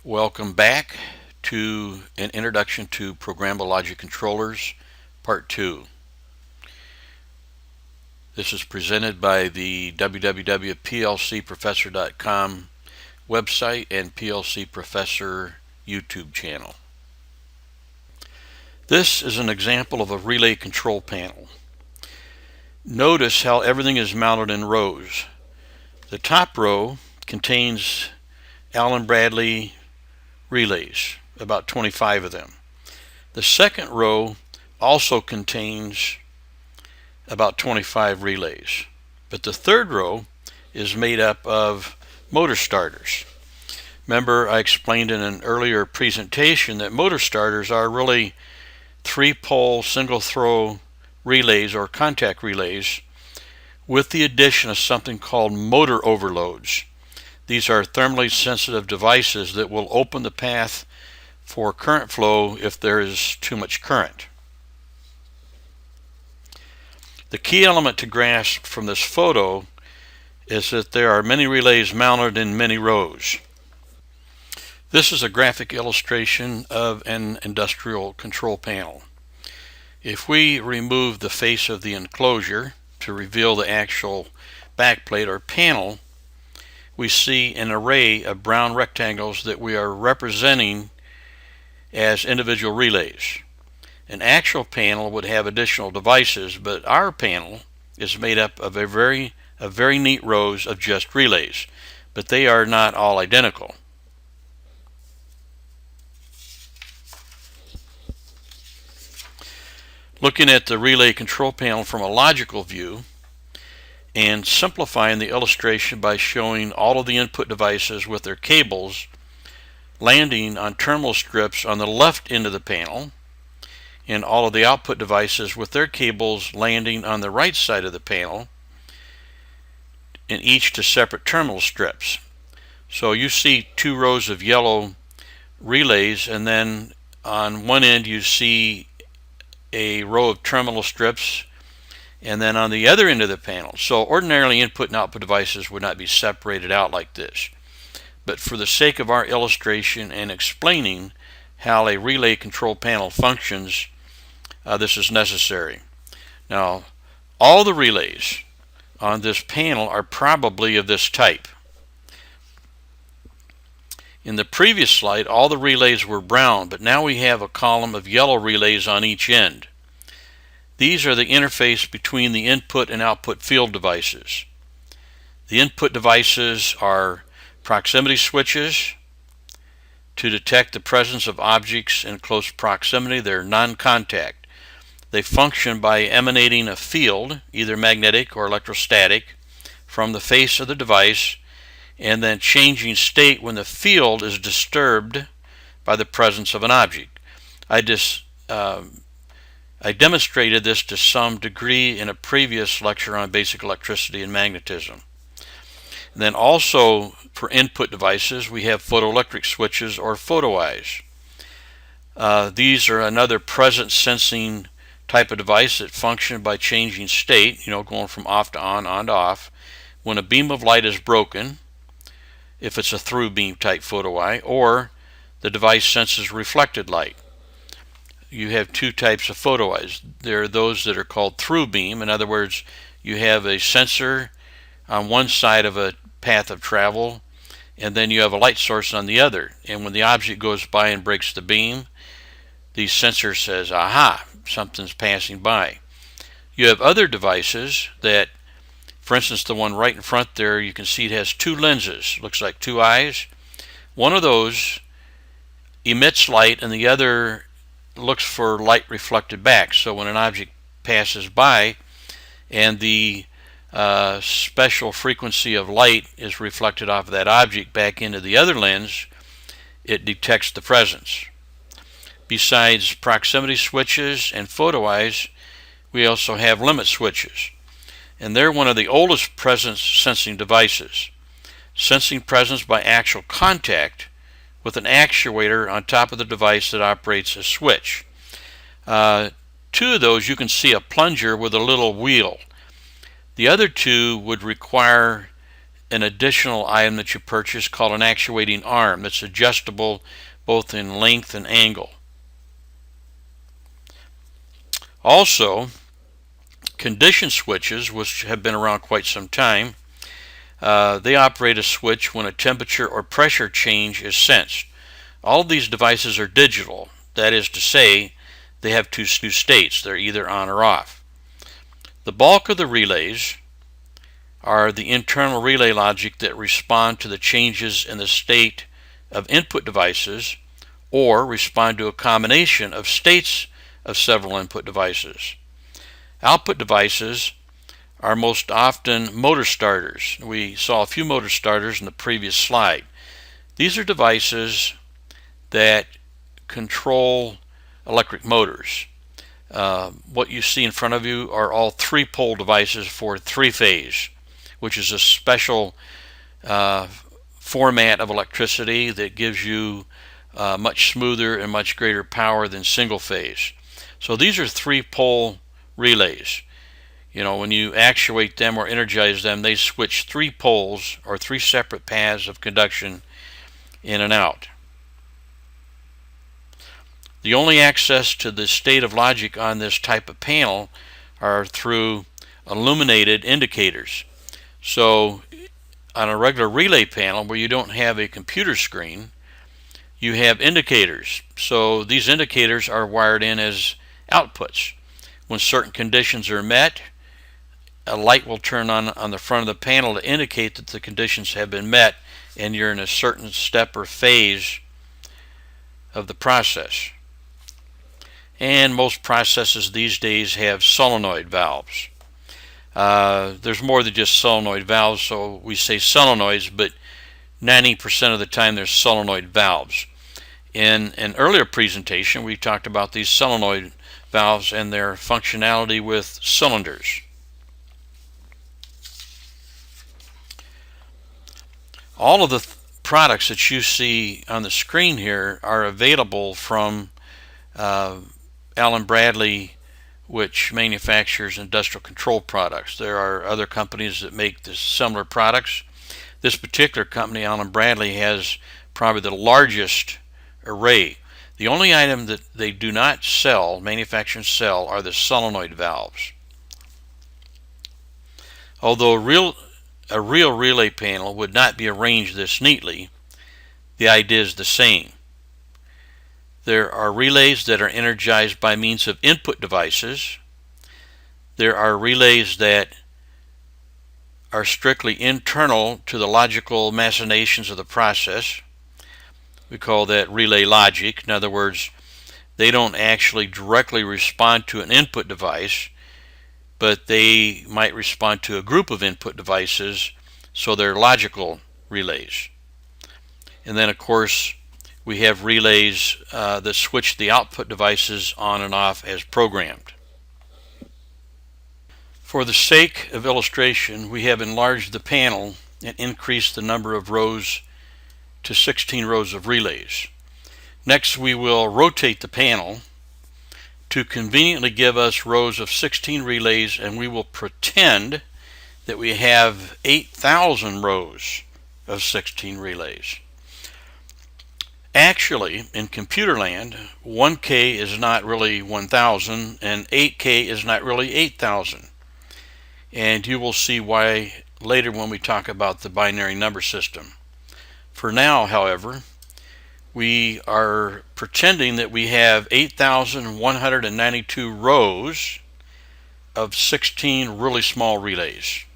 Welcome back to an introduction to Programmable Logic Controllers, Part 2. This is presented by the www.plcprofessor.com website and PLC Professor YouTube channel. This is an example of a relay control panel. Notice how everything is mounted in rows. The top row contains Allen Bradley relays, about 25 of them. The second row also contains about 25 relays, but the third row is made up of motor starters. Remember, I explained in an earlier presentation that motor starters are really 3-pole single throw relays or contact relays with the addition of something called motor overloads. These are thermally sensitive devices that will open the path for current flow if there is too much current. The key element to grasp from this photo is that there are many relays mounted in many rows. This is a graphic illustration of an industrial control panel. If we remove the face of the enclosure to reveal the actual backplate or panel, we see an array of brown rectangles that we are representing as individual relays. An actual panel would have additional devices, but our panel is made up of very neat rows of just relays, but they are not all identical. Looking at the relay control panel from a logical view, and simplifying the illustration by showing all of the input devices with their cables landing on terminal strips on the left end of the panel, and all of the output devices with their cables landing on the right side of the panel, and each to separate terminal strips. So you see 2 rows of yellow relays, and then on one end you see a row of terminal strips, and then on the other end of the panel. So ordinarily input and output devices would not be separated out like this. But for the sake of our illustration and explaining how a relay control panel functions, this is necessary. Now, all the relays on this panel are probably of this type. In the previous slide, all the relays were brown, but now we have a column of yellow relays on each end. These are the interface between the input and output field devices. The input devices are proximity switches to detect the presence of objects in close proximity. They're non-contact. They function by emanating a field, either magnetic or electrostatic, from the face of the device, and then changing state when the field is disturbed by the presence of an object. I demonstrated this to some degree in a previous lecture on basic electricity and magnetism. And then also for input devices we have photoelectric switches or photo eyes. These are another presence sensing type of device that function by changing state, going from off to on to off. When a beam of light is broken, if it's a through beam type photo eye, or the device senses reflected light. You have 2 types of photo eyes. There are those that are called through beam. In other words, you have a sensor on one side of a path of travel, and then you have a light source on the other. And when the object goes by and breaks the beam, the sensor says, aha, something's passing by. You have other devices that, for instance, the one right in front there, you can see it has 2 lenses. Looks like 2 eyes. One of those emits light, and the other looks for light reflected back. So when an object passes by and the special frequency of light is reflected off of that object back into the other lens, it detects the presence. Besides proximity switches and photo eyes, we also have limit switches, and they're one of the oldest presence sensing devices, sensing presence by actual contact with an actuator on top of the device that operates a switch. 2 of those you can see a plunger with a little wheel. The other 2 would require an additional item that you purchase called an actuating arm that's adjustable both in length and angle. Also, condition switches, which have been around quite some time, they operate a switch when a temperature or pressure change is sensed. All of these devices are digital. That is to say, they have two states. They're either on or off. The bulk of the relays are the internal relay logic that respond to the changes in the state of input devices or respond to a combination of states of several input devices. Output devices are most often motor starters. We saw a few motor starters in the previous slide. These are devices that control electric motors. What you see in front of you are all 3-pole devices for 3-phase, which is a special format of electricity that gives you much smoother and much greater power than single phase. So these are 3-pole relays. You know, when you actuate them or energize them, they switch 3 poles or 3 separate paths of conduction in and out. The only access to the state of logic on this type of panel are through illuminated indicators. So on a regular relay panel where you don't have a computer screen, you have indicators. So these indicators are wired in as outputs. When certain conditions are met, a light will turn on the front of the panel to indicate that the conditions have been met and you're in a certain step or phase of the process. And most processes these days have solenoid valves. There's more than just solenoid valves, so we say solenoids, but 90% of the time there's solenoid valves. In an earlier presentation, we talked about these solenoid valves and their functionality with cylinders. All of the products that you see on the screen here are available from Allen Bradley, which manufactures industrial control products. There are other companies that make similar products. This particular company, Allen Bradley, has probably the largest array. The only item that they do not sell, manufacture and sell, are the solenoid valves. Although a real relay panel would not be arranged this neatly, the idea is the same. There are relays that are energized by means of input devices. There are relays that are strictly internal to the logical machinations of the process. We call that relay logic. In other words, they don't actually directly respond to an input device, but they might respond to a group of input devices, so they're logical relays. And then, of course, we have relays that switch the output devices on and off as programmed. For the sake of illustration, we have enlarged the panel and increased the number of rows to 16 rows of relays. Next, we will rotate the panel to conveniently give us rows of 16 relays, and we will pretend that we have 8,000 rows of 16 relays. Actually, in computer land, 1K is not really 1,000 and 8K is not really 8,000. And you will see why later when we talk about the binary number system. For now, however, we are pretending that we have 8,192 rows of 16 really small relays.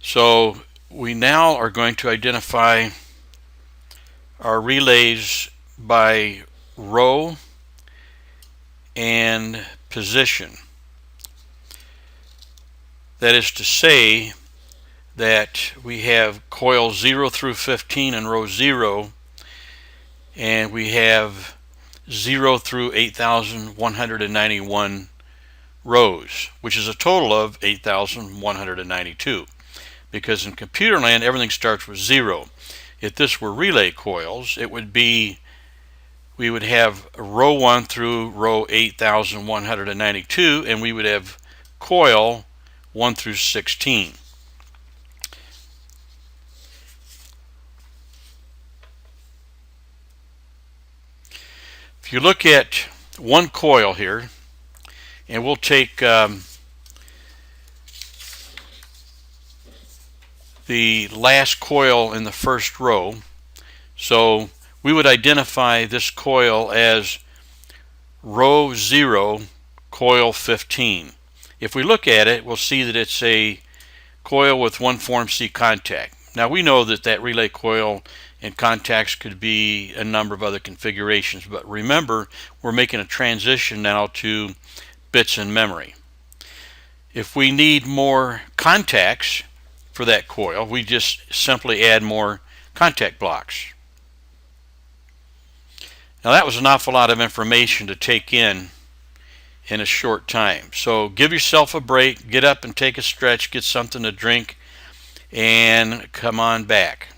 So we now are going to identify our relays by row and position. That is to say that we have coils 0 through 15 in row 0, and we have 0 through 8,191 rows, which is a total of 8,192. Because in computer land, everything starts with 0. If this were relay coils, it would be, we would have row 1 through row 8,192, and we would have coil 1 through 16. If you look at one coil here, and we'll take the last coil in the first row. So we would identify this coil as row 0, coil 15. If we look at it, we'll see that it's a coil with one form C contact. Now we know that that relay coil and contacts could be a number of other configurations, but remember, we're making a transition now to bits in memory. If we need more contacts for that coil, we just simply add more contact blocks. Now that was an awful lot of information to take in a short time. So give yourself a break, get up and take a stretch, get something to drink, and come on back.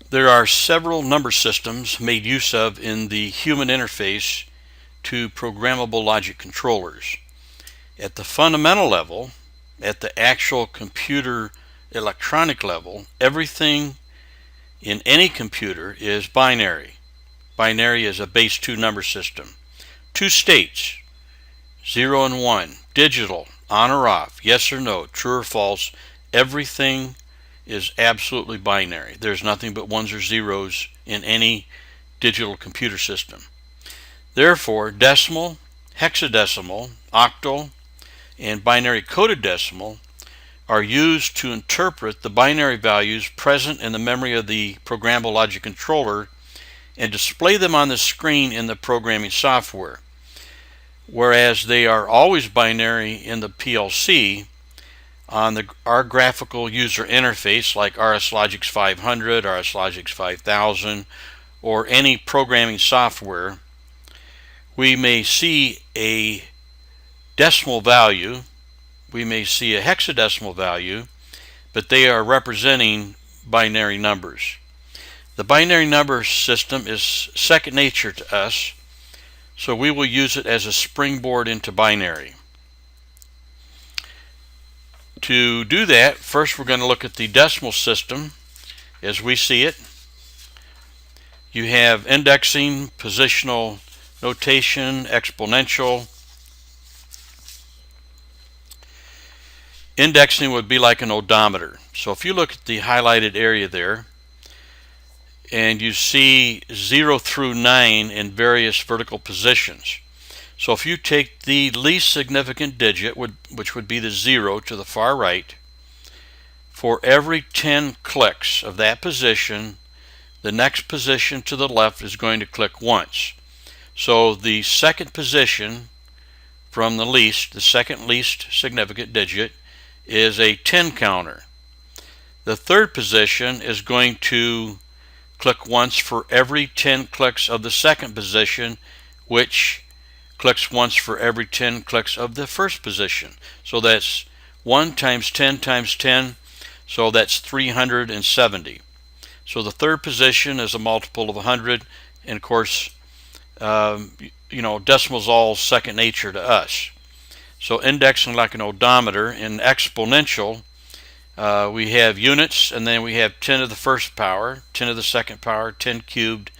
There are several number systems made use of in the human interface to programmable logic controllers. At the fundamental level, at the actual computer electronic level, everything in any computer is binary. Binary is a base 2 number system. 2 states, 0 and 1, digital, on or off, yes or no, true or false. Everything is absolutely binary. There's nothing but ones or zeros in any digital computer system. Therefore, decimal, hexadecimal, octal, and binary coded decimal are used to interpret the binary values present in the memory of the programmable logic controller and display them on the screen in the programming software. Whereas they are always binary in the PLC, on our graphical user interface like RS Logix 500, RS Logix 5000, or any programming software, we may see a decimal value, we may see a hexadecimal value, but they are representing binary numbers. The binary number system is second nature to us, so we will use it as a springboard into binary. To do that, first we're going to look at the decimal system as we see it. You have indexing, positional notation, exponential. Indexing would be like an odometer. So if you look at the highlighted area there, and you see 0 through 9 in various vertical positions. So if you take the least significant digit, which would be the 0 to the far right, for every 10 clicks of that position, the next position to the left is going to click once. So the second position from the least, the second least significant digit, is a 10 counter. The third position is going to click once for every 10 clicks of the second position, which clicks once for every 10 clicks of the first position. So that's 1 times 10 times 10, so that's 370. So the third position is a multiple of 100, and of course, decimal's all second nature to us. So indexing like an odometer. In exponential, we have units, and then we have 10 to the first power, 10 to the second power, 10 cubed,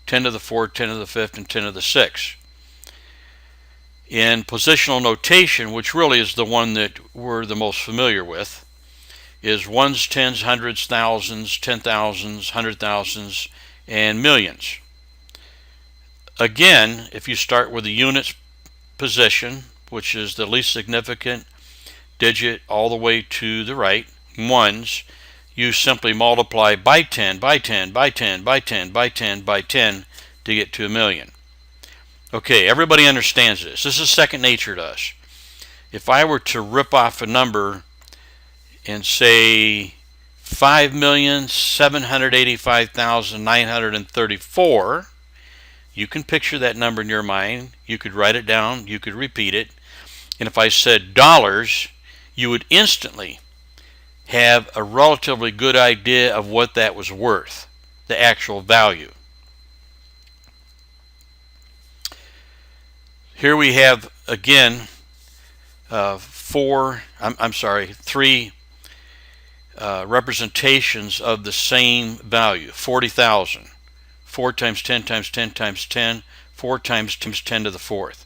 10 to the fourth, 10 to the fifth, and 10 to the sixth. In positional notation, which really is the one that we're the most familiar with, is ones, tens, hundreds, thousands, 10,000s, 100,000s, and millions. Again, if you start with the units position, which is the least significant digit all the way to the right, ones, you simply multiply by 10, by 10, by 10, by 10, by 10, by 10 to get to a million. Okay, everybody understands this. This is second nature to us. If I were to rip off a number and say 5,785,934, you can picture that number in your mind. You could write it down. You could repeat it. And if I said dollars, you would instantly have a relatively good idea of what that was worth, the actual value. Here we have, again, three representations of the same value. 40,000. 4 times 10 times 10 times 10. 4 times 10 to the fourth.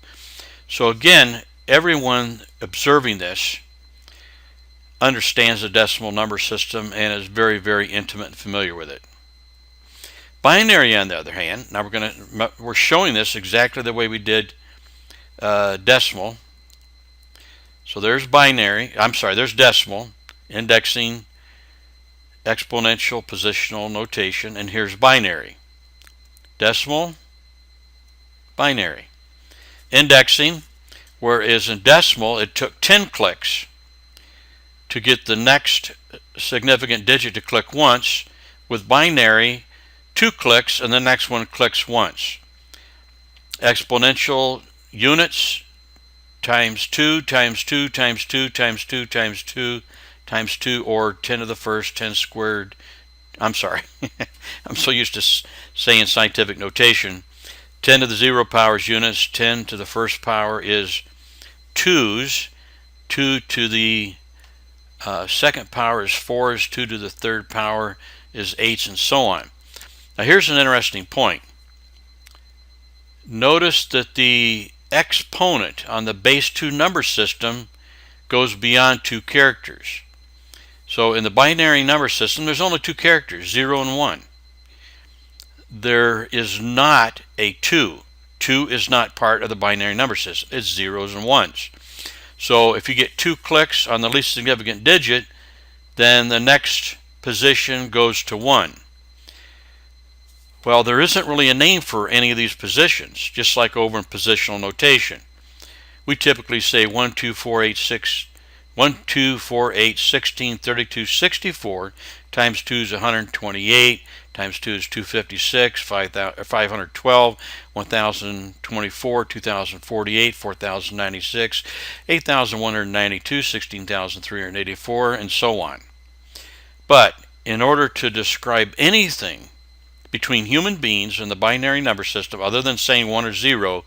So again, everyone observing this understands the decimal number system and is very, very intimate and familiar with it. Binary, on the other hand, now we're showing this exactly the way we did decimal. So there's there's decimal, indexing, exponential, positional, notation, and here's binary. Decimal, binary. Indexing, whereas in decimal it took 10 clicks to get the next significant digit to click once. With binary, 2 clicks and the next one clicks once. Exponential, units times 2 times 2 times 2 times 2 times 2 times 2, or 10 to the first, 10 squared. I'm sorry. I'm so used to saying scientific notation. 10 to the 0 power is units. 10 to the first power is twos. 2 to the second power is fours. 2 to the third power is eights, and so on. Now here's an interesting point. Notice that the exponent on the base 2 number system goes beyond 2 characters. So in the binary number system, there's only 2 characters, 0 and 1. There is not a 2. 2 is not part of the binary number system. It's zeros and ones. So if you get 2 clicks on the least significant digit, then the next position goes to 1. Well, there isn't really a name for any of these positions, just like over in positional notation. We typically say 1, 2, 4, 8, 6, 1, 2, 4, 8, 16, 32, 64, times 2 is 128, times 2 is 256, 512, 1024, 2048, 4096, 8192, 16384, and so on. But in order to describe anything between human beings and the binary number system, other than saying 1 or 0,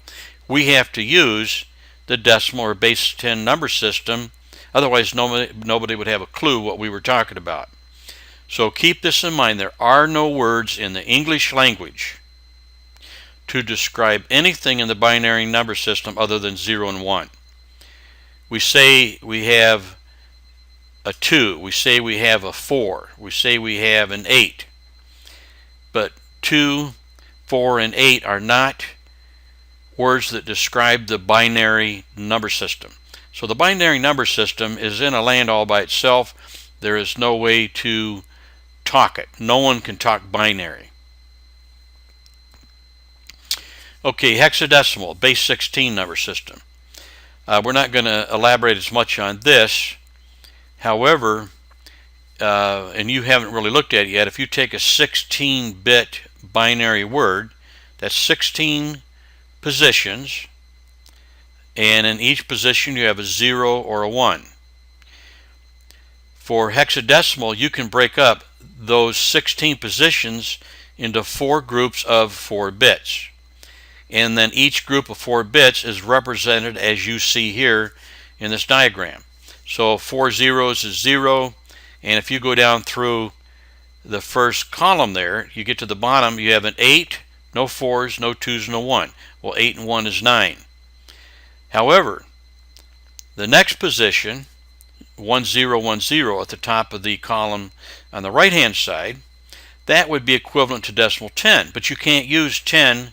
we have to use the decimal or base 10 number system. Otherwise, nobody would have a clue what we were talking about. So keep this in mind. There are no words in the English language to describe anything in the binary number system other than 0 and 1. We say we have a 2. We say we have a 4. We say we have an 8. But 2, 4, and 8 are not words that describe the binary number system. So the binary number system is in a land all by itself. There is no way to talk it. No one can talk binary. Okay, hexadecimal, base 16 number system. We're not going to elaborate as much on this. However, and you haven't really looked at it yet, if you take a 16-bit binary word, that's 16 positions, and in each position you have a 0 or a 1. For hexadecimal, you can break up those 16 positions into 4 groups of 4 bits. And then each group of 4 bits is represented as you see here in this diagram. So 4 zeros is 0, and if you go down through the first column there, you get to the bottom, you have an 8, no 4s, no 2s, no 1. Well, 8 and 1 is 9. However, the next position, 1 0 1 0 at the top of the column on the right hand side, that would be equivalent to decimal 10, but you can't use 10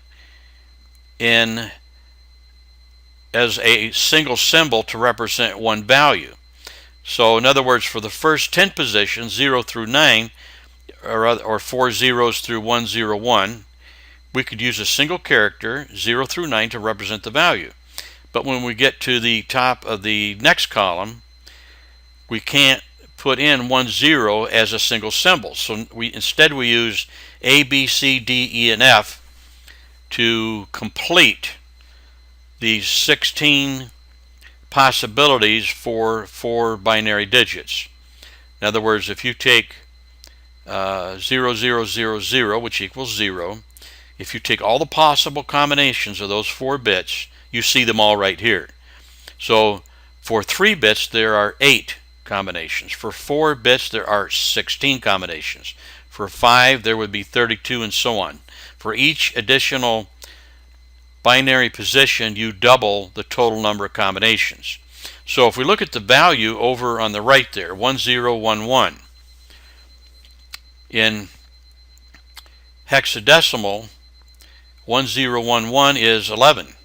as a single symbol to represent one value. So in other words, for the first 10 positions, 0 through 9, or 4 zeros through 1 0 1, we could use a single character, 0 through 9, to represent the value. But when we get to the top of the next column, we can't put in 1 0 as a single symbol. So instead we use A, B, C, D, E, and F to complete these 16 possibilities for 4 binary digits. In other words, if you take 0 0 0 0, which equals 0, if you take all the possible combinations of those 4 bits, you see them all right here. So For 3 bits, there are 8 combinations. For 4 bits, there are 16 combinations. For 5, there would be 32, and so on. For each additional binary position, you double the total number of combinations. So if we look at the value over on the right there, 1011, in hexadecimal, 1011 is 11.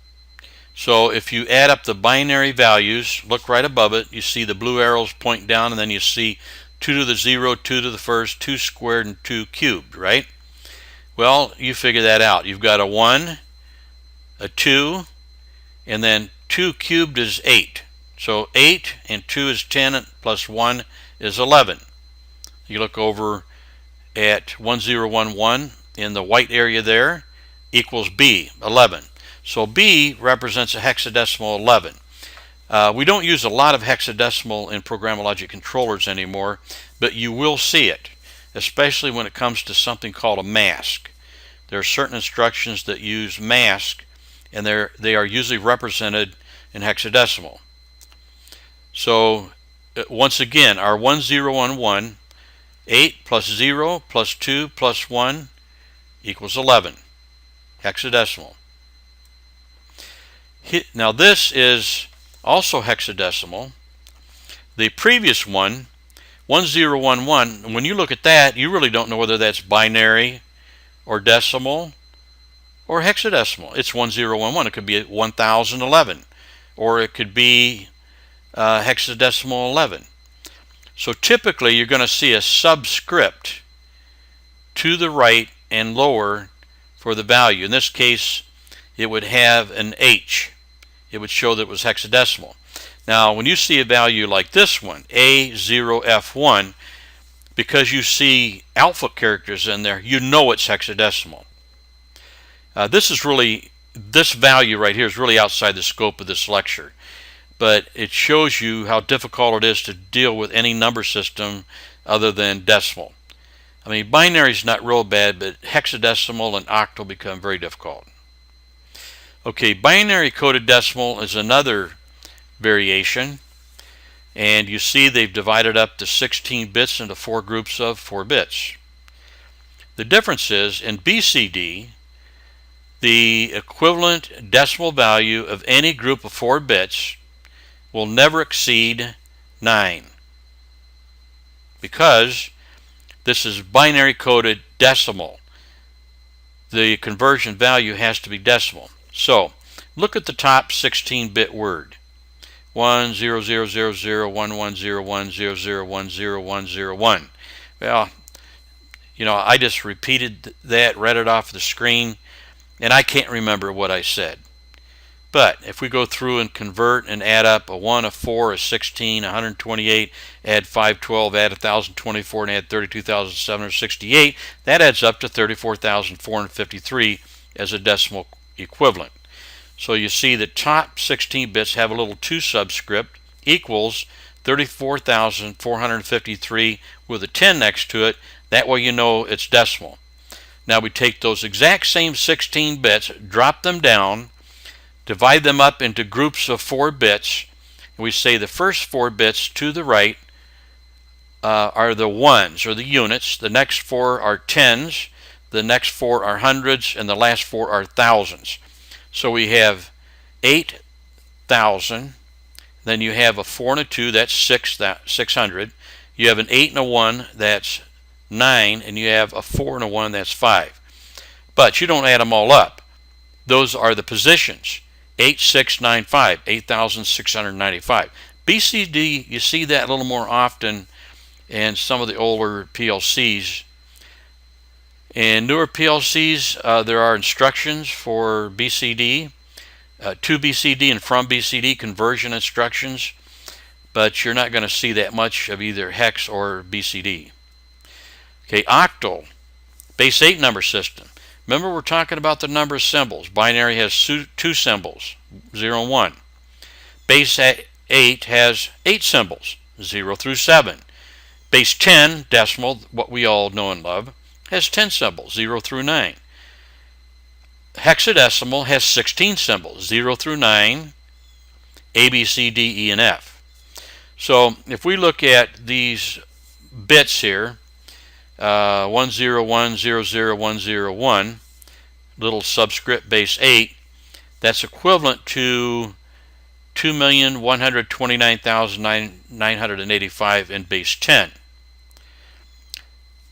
So if you add up the binary values, look right above it, you see the blue arrows point down, and then you see 2 to the 0, 2 to the first, 2 squared, and 2 cubed, right? Well, you figure that out. You've got a 1, a 2, and then 2 cubed is 8. So 8 and 2 is 10, plus 1 is 11. You look over at 1011 in the white area there, equals B, 11. So B represents a hexadecimal 11. We don't use a lot of hexadecimal in programmable logic controllers anymore, but you will see it, especially when it comes to something called a mask. There are certain instructions that use mask, and they are usually represented in hexadecimal. So once again, our 1011, 8 plus 0 plus 2 plus 1 equals 11, hexadecimal. Now this is also hexadecimal. The previous one, 1011, when you look at that, you really don't know whether that's binary or decimal or hexadecimal. It's 1011. It could be 1011, or it could be hexadecimal 11. So typically you're going to see a subscript to the right and lower for the value. In this case, it would have an H. It would show that it was hexadecimal. Now, when you see a value like this one, A0F1, because you see alpha characters in there, you know it's hexadecimal. This value right here is really outside the scope of this lecture, but it shows you how difficult it is to deal with any number system other than decimal. I mean, binary is not real bad, but hexadecimal and octal become very difficult. Okay, binary coded decimal is another variation, and you see they've divided up the 16 bits into 4 groups of 4 bits. The difference is, in BCD, the equivalent decimal value of any group of 4 bits will never exceed 9, because this is binary coded decimal. The conversion value has to be decimal. So look at the top 16-bit word, 1000011010010010101. Well, you know, I just repeated that, read it off the screen, and I can't remember what I said. But if we go through and convert and add up a 1, a 4, a 16, 128, add 512, add 1024, and add 32,768, that adds up to 34,453 as a decimal equivalent. So you see the top 16 bits have a little 2 subscript equals 34,453 with a 10 next to it. That way you know it's decimal. Now we take those exact same 16 bits, drop them down, divide them up into groups of 4 bits, and we say the first 4 bits to the right are the ones, or the units. The next 4 are tens, the next 4 are hundreds, and the last 4 are thousands. So we have 8,000, then you have a 4 and a 2, that's 600. You have an 8 and a 1, that's 9, and you have a 4 and a 1, that's 5. But you don't add them all up. Those are the positions. 8695, 8,695. BCD, you see that a little more often in some of the older PLCs. In newer PLCs, there are instructions for BCD, to BCD and from BCD conversion instructions, but you're not going to see that much of either hex or BCD. Okay, octal, base 8 number system. Remember, we're talking about the number of symbols. Binary has 2 symbols, 0 and 1. Base 8 has 8 symbols, 0 through 7. Base 10, decimal, what we all know and love, has 10 symbols, 0 through 9. Hexadecimal has 16 symbols, 0 through 9, A, B, C, D, E, and F. So if we look at these bits here, 101000101, little subscript base 8, that's equivalent to 2,129,985 in base 10.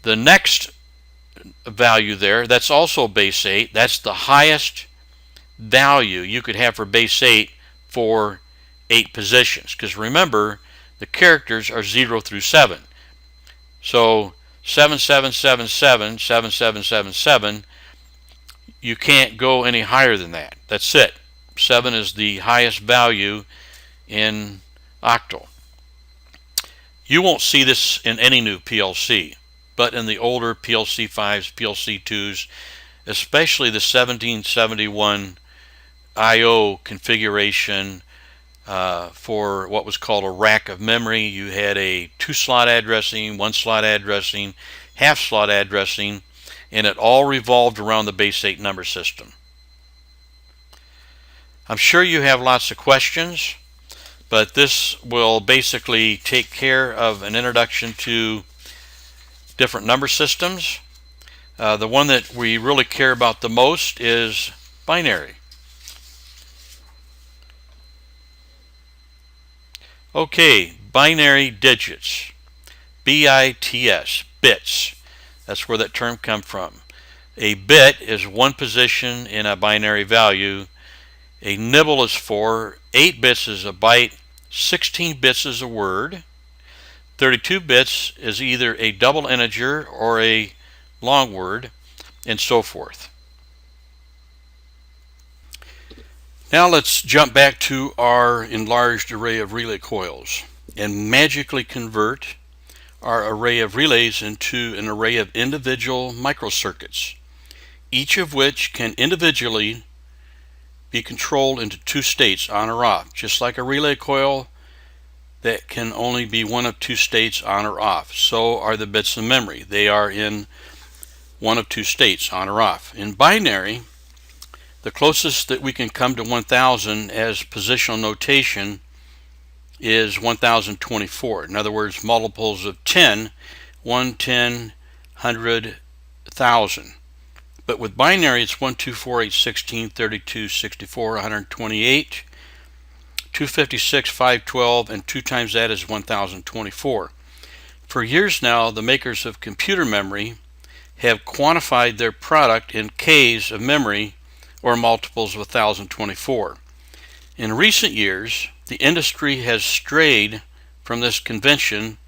The next value there, that's also base 8. That's the highest value you could have for base 8 for 8 positions. Because remember, the characters are 0 through 7. So 7777, 7777, you can't go any higher than that. That's it. 7 is the highest value in octal. You won't see this in any new PLC, but in the older PLC 5s, PLC 2s, especially the 1771 I/O configuration for what was called a rack of memory. You had a 2-slot addressing, 1-slot addressing, half-slot addressing, and it all revolved around the base 8 number system. I'm sure you have lots of questions, but this will basically take care of an introduction to different number systems. The one that we really care about the most is binary. Okay, binary digits, B-I-T-S, bits. That's where that term comes from. A bit is one position in a binary value. A nibble is 4, 8 bits is a byte, 16 bits is a word, 32 bits is either a double integer or a long word, and so forth. Now let's jump back to our enlarged array of relay coils and magically convert our array of relays into an array of individual microcircuits, each of which can individually be controlled into 2 states, on or off, just like a relay coil that can only be one of 2 states, on or off. So are the bits in memory. They are in one of 2 states, on or off. In binary, the closest that we can come to 1000 as positional notation is 1024. In other words, multiples of 10, 1, 10, 100, 1000. But with binary, it's 1, 2, 4, 8, 16, 32, 64, 128, 256, 512, and 2 times that is 1024. For years now, the makers of computer memory have quantified their product in Ks of memory, or multiples of 1024. In recent years, the industry has strayed from this convention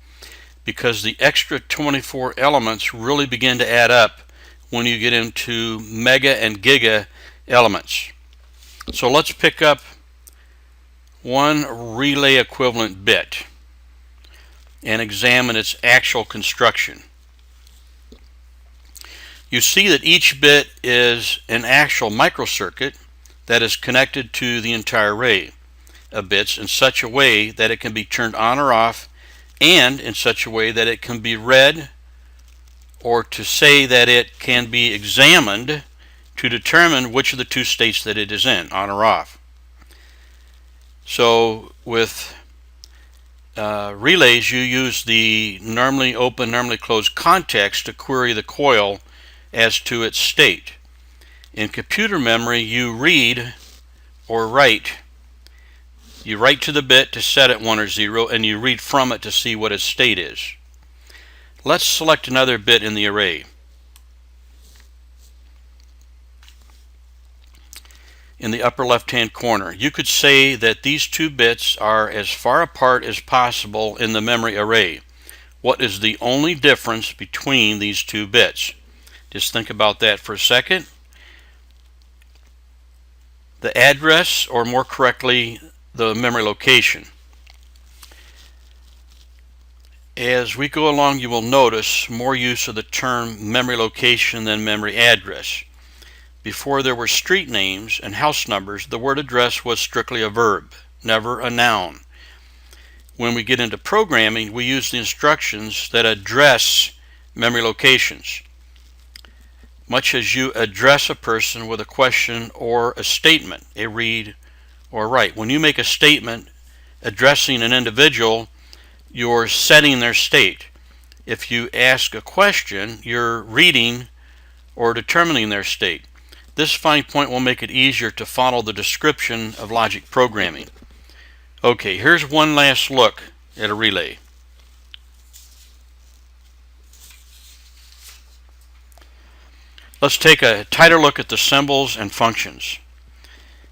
because the extra 24 elements really begin to add up when you get into mega and giga elements. So let's pick up one relay equivalent bit and examine its actual construction. You see that each bit is an actual microcircuit that is connected to the entire array of bits in such a way that it can be turned on or off, and in such a way that it can be read, or to say that it can be examined to determine which of the 2 states that it is in, on or off. So with relays, you use the normally open, normally closed context to query the coil as to its state. In computer memory, you read or write. You write to the bit to set it 1 or 0, and you read from it to see what its state is. Let's select another bit in the array. In the upper left-hand corner, you could say that these 2 bits are as far apart as possible in the memory array. What is the only difference between these 2 bits? Just think about that for a second. The address, or more correctly, the memory location. As we go along, you will notice more use of the term memory location than memory address. Before there were street names and house numbers, the word address was strictly a verb, never a noun. When we get into programming, we use the instructions that address memory locations, much as you address a person with a question or a statement, a read or write. When you make a statement addressing an individual, you're setting their state. If you ask a question, you're reading or determining their state. This fine point will make it easier to follow the description of logic programming. Okay, here's one last look at a relay. Let's take a tighter look at the symbols and functions.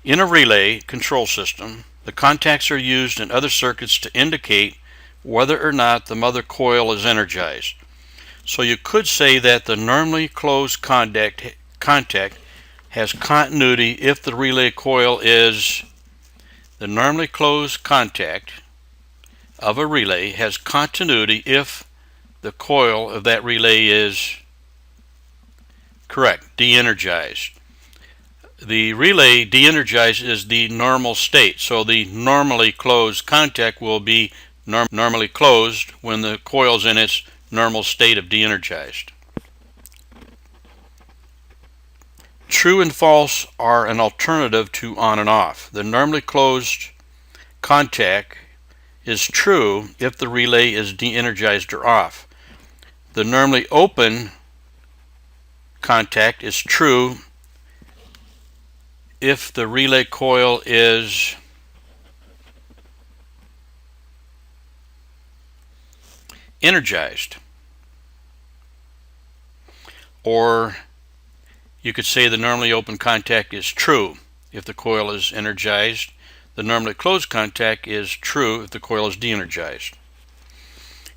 In a relay control system, the contacts are used in other circuits to indicate whether or not the mother coil is energized. So you could say that the normally closed contact has continuity if the relay coil is the normally closed contact of a relay has continuity if the coil of that relay is correct, de-energized. The relay de-energized is the normal state, so the normally closed contact will be normally closed when the coil is in its normal state of de-energized. True and false are an alternative to on and off. The normally closed contact is true if the relay is de-energized or off. The normally open contact is true if the relay coil is energized. Or you could say the normally open contact is true if the coil is energized. The normally closed contact is true if the coil is de-energized.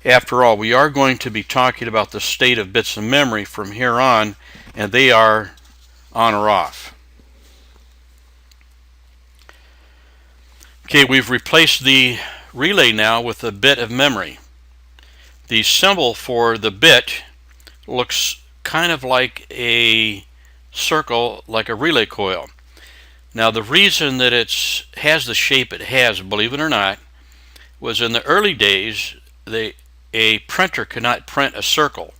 After all, we are going to be talking about the state of bits of memory from here on, and they are on or off. Okay, we've replaced the relay now with a bit of memory. The symbol for the bit looks kind of like a circle, like a relay coil. Now the reason that it has the shape it has, believe it or not, was in the early days a printer could not print a circle.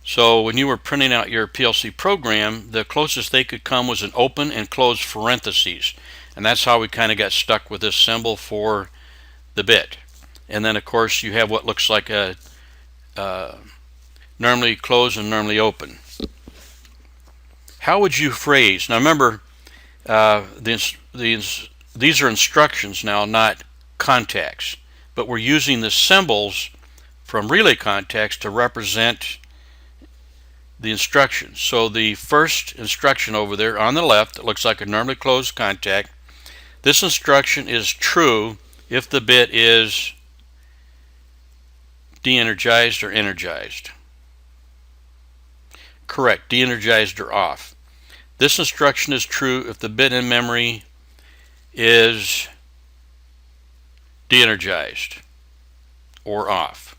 So when you were printing out your PLC program, the closest they could come was an open and closed parentheses. And that's how we kind of got stuck with this symbol for the bit. And then of course you have what looks like a normally closed and normally open. How would you phrase? Now remember, these are instructions now, not contacts. But we're using the symbols from relay contacts to represent the instructions. So the first instruction over there on the left, it looks like a normally closed contact. This instruction is true if the bit is de-energized or energized. Correct, de-energized or off. This instruction is true if the bit in memory is de-energized or off.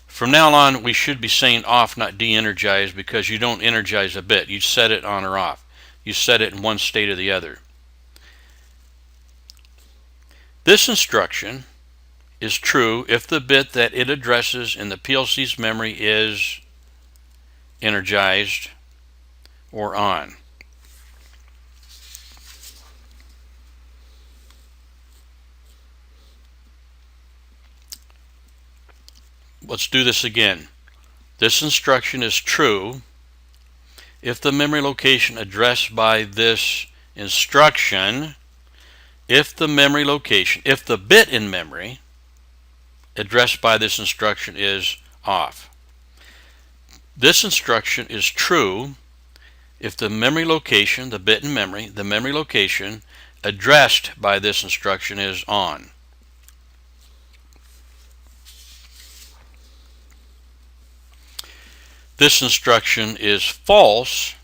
From now on, we should be saying off, not de-energized, because you don't energize a bit. You set it on or off. You set it in one state or the other. This instruction is true if the bit that it addresses in the PLC's memory is energized or on. Let's do this again. This instruction is true if the memory location addressed by this instruction, if the bit in memory addressed by this instruction is off. This instruction is true if the memory location, the bit in memory, the memory location addressed by this instruction is on. This instruction is false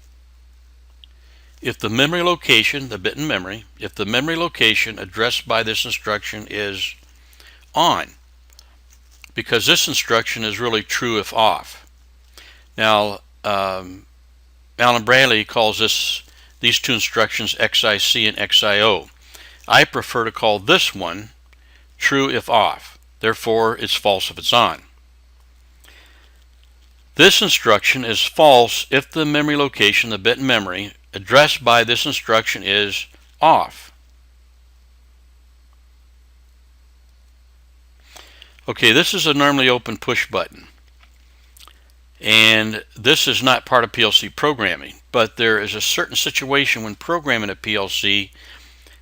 if the memory location, the bit in memory, if the memory location addressed by this instruction is on, because this instruction is really true if off. Now, Alan Bradley calls these two instructions XIC and XIO. I prefer to call this one true if off. Therefore, it's false if it's on. This instruction is false if the memory location, the bit in memory, addressed by this instruction is off. Okay, this is a normally open push button. And this is not part of PLC programming, but there is a certain situation when programming a PLC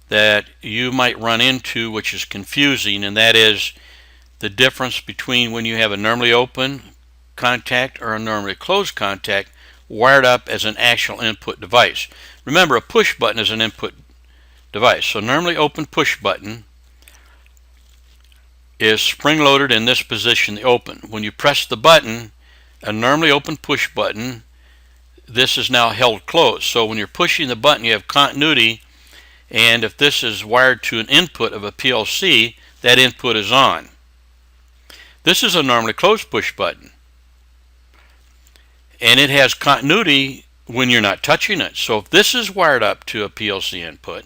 that you might run into which is confusing, and that is the difference between when you have a normally open contact or a normally closed contact wired up as an actual input device. Remember, a push button is an input device. So normally open push button is spring-loaded in this position, the open. When you press the button, a normally open push button, this is now held closed. So when you're pushing the button, you have continuity, and if this is wired to an input of a PLC, that input is on. This is a normally closed push button, and it has continuity when you're not touching it. So if this is wired up to a PLC input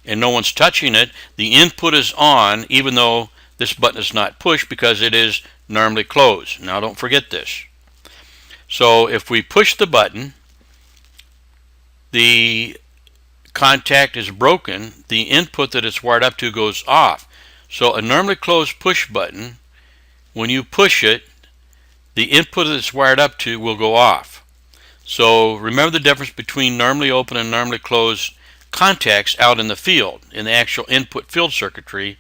and no one's touching it, the input is on even though this button is not pushed because it is normally closed. Now don't forget this. So if we push the button, the contact is broken, the input that it's wired up to goes off. So a normally closed push button, when you push it, the input that it's wired up to will go off. So remember the difference between normally open and normally closed contacts out in the field. In the actual input field circuitry,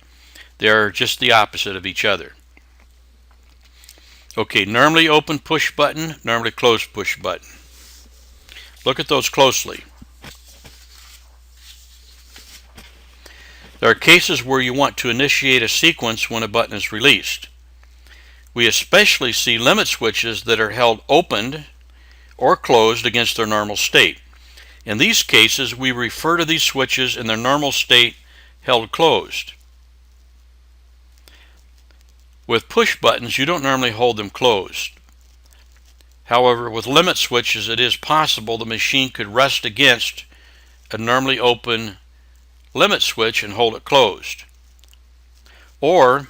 they're just the opposite of each other. Okay, normally open push button, normally closed push button. Look at those closely. There are cases where you want to initiate a sequence when a button is released. We especially see limit switches that are held opened or closed against their normal state. In these cases, we refer to these switches in their normal state held closed. With push buttons, you don't normally hold them closed. However, with limit switches, it is possible the machine could rest against a normally open limit switch and hold it closed. Or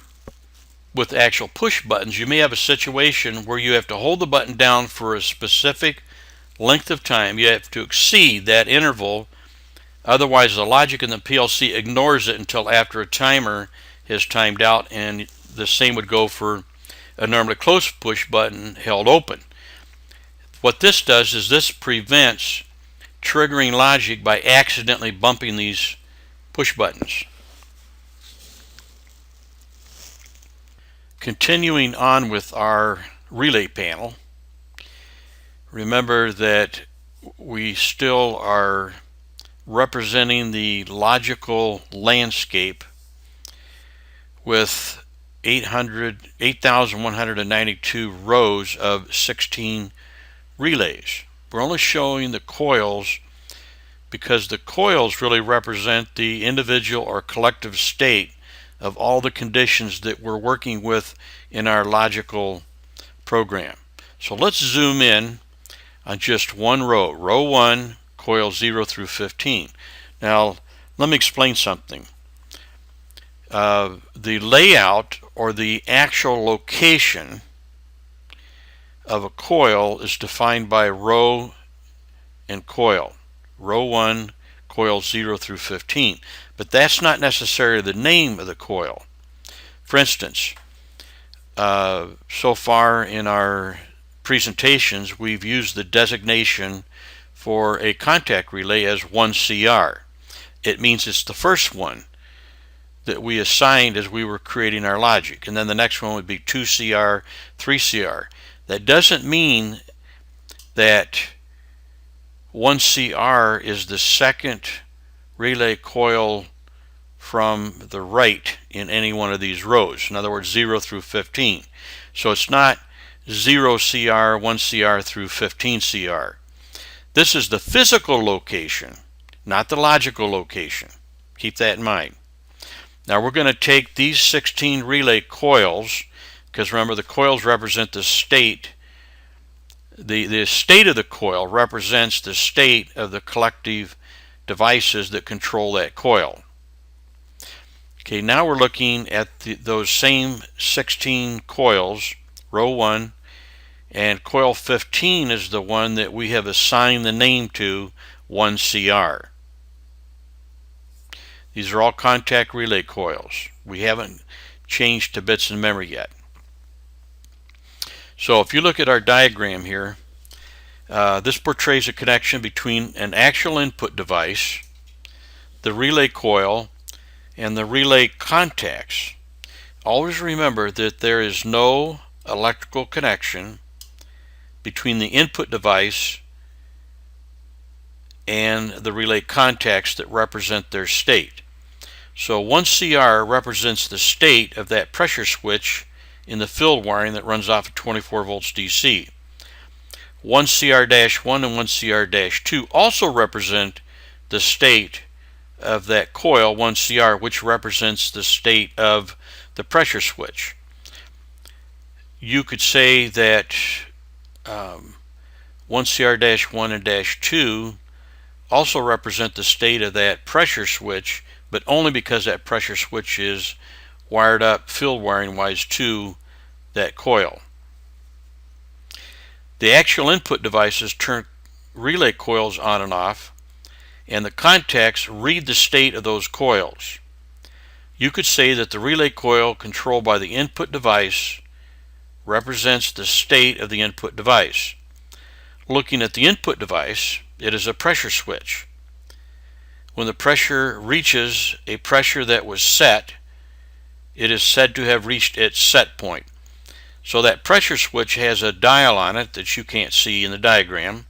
with actual push buttons, you may have a situation where you have to hold the button down for a specific length of time. You have to exceed that interval, otherwise the logic in the PLC ignores it until after a timer has timed out, and the same would go for a normally closed push button held open. What this does is this prevents triggering logic by accidentally bumping these push buttons. Continuing on with our relay panel, remember that we still are representing the logical landscape with 8,192 rows of 16 relays. We're only showing the coils because the coils really represent the individual or collective state of all the conditions that we're working with in our logical program. So let's zoom in on just one row, row 1, coil 0 through 15. Now let me explain something. The layout or the actual location of a coil is defined by row and coil. Row 1, coil 0 through 15. But that's not necessarily the name of the coil. For instance, so far in our presentations, we've used the designation for a contact relay as 1CR. It means it's the first one that we assigned as we were creating our logic, and then the next one would be 2CR, 3CR. That doesn't mean that 1CR is the second relay coil from the right in any one of these rows. In other words, 0 through 15. So it's not 0CR, 1CR through 15CR. This is the physical location, not the logical location. Keep that in mind. Now we're going to take these 16 relay coils, because remember the coils represent the state. The state of the coil represents the state of the collective devices that control that coil. Okay, now we're looking at those same 16 coils, row 1, and coil 15 is the one that we have assigned the name to 1CR. These are all contact relay coils. We haven't changed to bits in memory yet. So if you look at our diagram here, this portrays a connection between an actual input device, the relay coil, and the relay contacts. Always remember that there is no electrical connection between the input device and the relay contacts that represent their state. So 1CR represents the state of that pressure switch in the field wiring that runs off of 24 volts DC. 1CR-1 and 1CR-2 also represent the state of that coil 1CR, which represents the state of the pressure switch. You could say that 1CR-1 and -2 also represent the state of that pressure switch, but only because that pressure switch is wired up field wiring wise to that coil. The actual input devices turn relay coils on and off, and the contacts read the state of those coils. You could say that the relay coil controlled by the input device represents the state of the input device. Looking at the input device, it is a pressure switch. When the pressure reaches a pressure that was set, it is said to have reached its set point. So that pressure switch has a dial on it that you can't see in the diagram,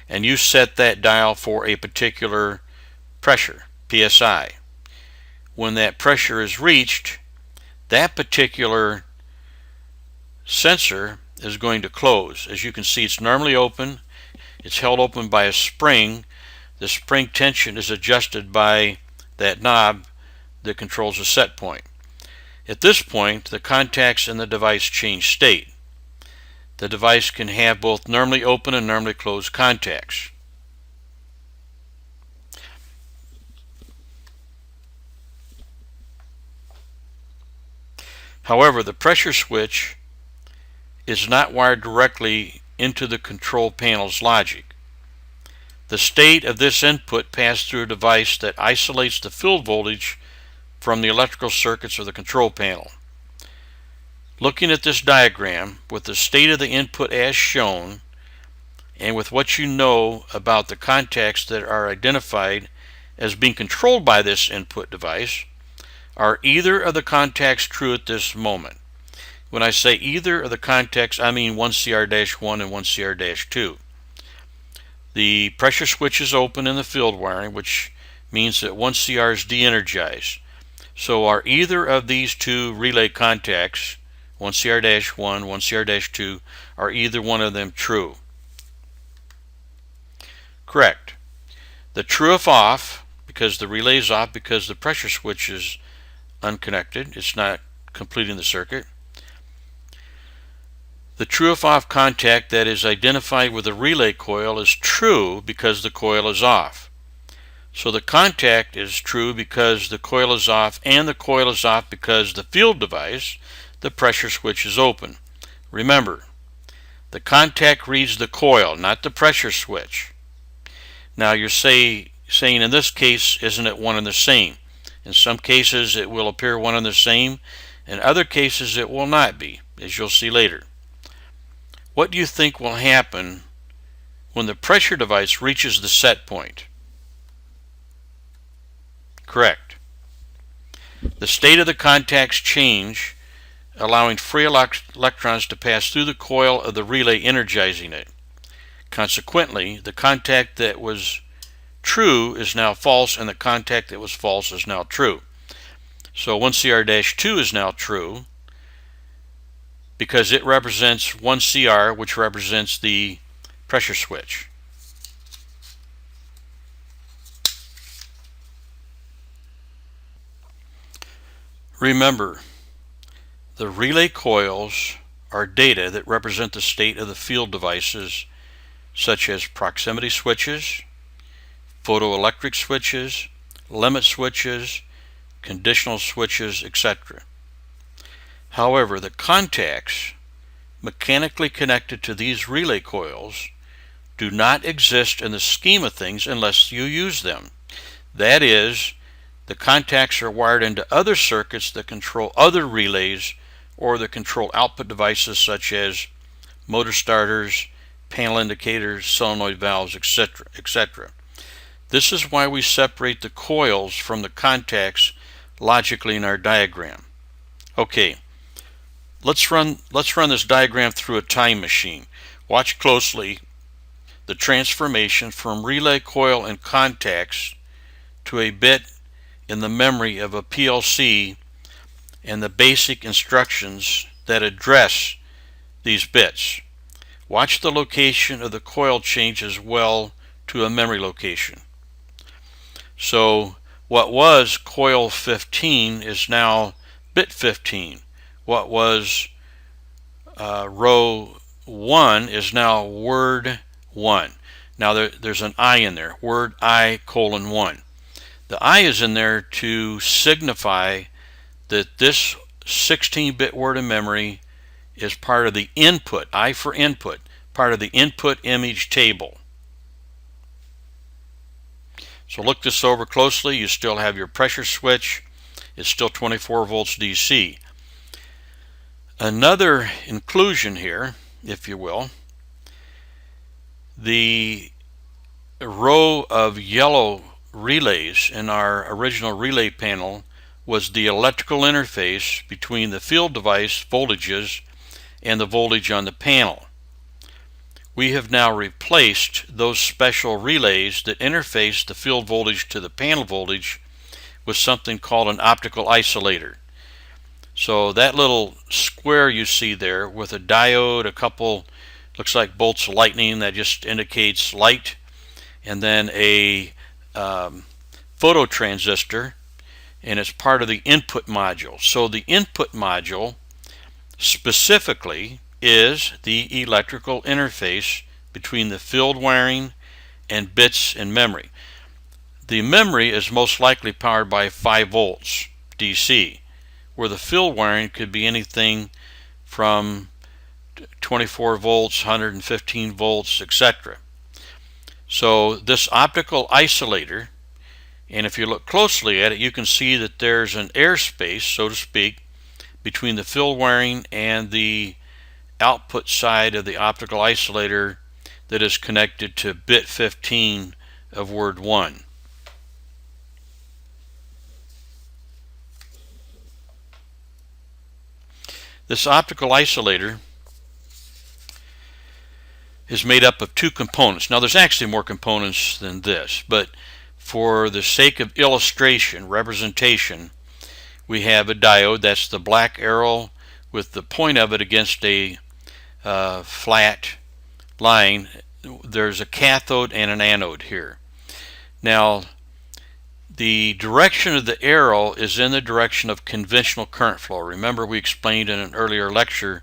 and you set that dial for a particular pressure, PSI. When that pressure is reached, that particular sensor is going to close. As you can see, it's normally open. It's held open by a spring. The spring tension is adjusted by that knob that controls the set point. At this point, the contacts in the device change state. The device can have both normally open and normally closed contacts. However, the pressure switch is not wired directly into the control panel's logic. The state of this input passes through a device that isolates the field voltage from the electrical circuits of the control panel. Looking at this diagram, with the state of the input as shown, and with what you know about the contacts that are identified as being controlled by this input device, are either of the contacts true at this moment? When I say either of the contacts, I mean 1CR-1 and 1CR-2. The pressure switch is open in the field wiring, which means that 1CR is de-energized. So are either of these two relay contacts, 1CR-1, 1CR-2, are either one of them true? Correct. The true if off, because the relay is off because the pressure switch is unconnected, it's not completing the circuit. The true if off contact that is identified with the relay coil is true because the coil is off. So the contact is true because the coil is off, and the coil is off because the field device, the pressure switch, is open. Remember, the contact reads the coil, not the pressure switch. Now you're saying in this case, isn't it one and the same? In some cases it will appear one and the same. In other cases it will not be, as you'll see later. What do you think will happen when the pressure device reaches the set point? Correct. The state of the contacts change, allowing free electrons to pass through the coil of the relay, energizing it. Consequently, the contact that was true is now false, and the contact that was false is now true. So 1CR-2 is now true because it represents 1CR, which represents the pressure switch. Remember, the relay coils are data that represent the state of the field devices, such as proximity switches, photoelectric switches, limit switches, conditional switches, etc. However, the contacts mechanically connected to these relay coils do not exist in the scheme of things unless you use them. That is, The contacts are wired into other circuits that control other relays or that control output devices such as motor starters, panel indicators, solenoid valves, etc., etc. This is why we separate the coils from the contacts logically in our diagram. Okay, let's run this diagram through a time machine. Watch closely the transformation from relay coil and contacts to a bit in the memory of a PLC and the basic instructions that address these bits. Watch the location of the coil change as well to a memory location. So what was coil 15 is now bit 15. What was row 1 is now word 1. Now there's an I in there, word I colon 1. The I is in there to signify that this 16-bit word in memory is part of the input, I for input, part of the input image table. So look this over closely. You still have your pressure switch. It's still 24 volts DC. Another inclusion here, if you will, the row of yellow relays in our original relay panel was the electrical interface between the field device voltages and the voltage on the panel. We have now replaced those special relays that interface the field voltage to the panel voltage with something called an optical isolator. So that little square you see there with a diode, a couple looks like bolts of lightning that just indicates light, and then a phototransistor, and it's part of the input module. So the input module specifically is the electrical interface between the field wiring and bits in memory. The memory is most likely powered by 5 volts DC, where the field wiring could be anything from 24 volts, 115 volts, etc. So this optical isolator, and if you look closely at it, you can see that there's an airspace, so to speak, between the field wiring and the output side of the optical isolator that is connected to bit 15 of word 1. This optical isolator is made up of 2 components. Now there's actually more components than this, but for the sake of illustration, representation, we have a diode. That's the black arrow with the point of it against a flat line. There's a cathode and an anode here. Now the direction of the arrow is in the direction of conventional current flow. Remember, we explained in an earlier lecture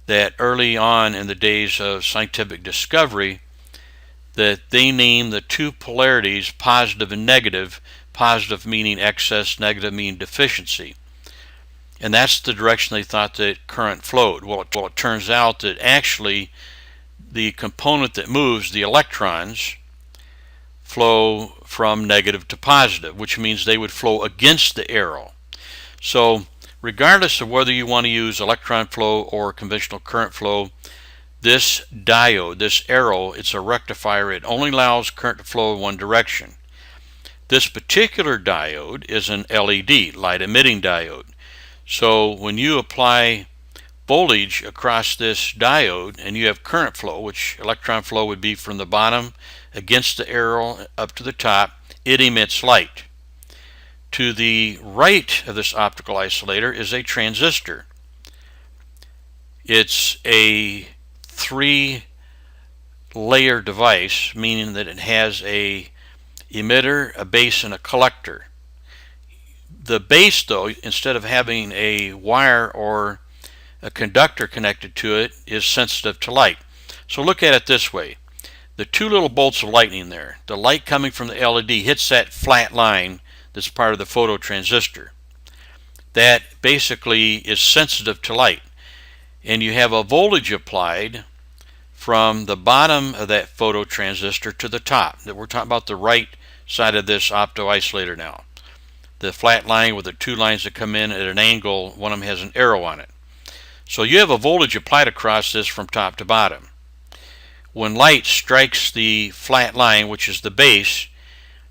that early on in the days of scientific discovery that they named the 2 polarities positive and negative, positive meaning excess, negative meaning deficiency. And that's the direction they thought that current flowed. Well, it turns out that actually the component that moves, the electrons, flow from negative to positive, which means they would flow against the arrow. So regardless of whether you want to use electron flow or conventional current flow, this diode, this arrow, it's a rectifier. It only allows current to flow in one direction. This particular diode is an LED, light emitting diode. So when you apply voltage across this diode and you have current flow, which electron flow would be from the bottom against the arrow up to the top, it emits light. To the right of this optical isolator is a transistor. It's a 3-layer device, meaning that it has a emitter, a base, and a collector. The base, though, instead of having a wire or a conductor connected to it, is sensitive to light. So look at it this way. The 2 little bolts of lightning there, the light coming from the LED hits that flat line that's part of the phototransistor. That basically is sensitive to light. And you have a voltage applied from the bottom of that phototransistor to the top. That we're talking about the right side of this opto isolator now. the flat line with the two lines that come in at an angle, one of them has an arrow on it. So you have a voltage applied across this from top to bottom. When light strikes the flat line, which is the base,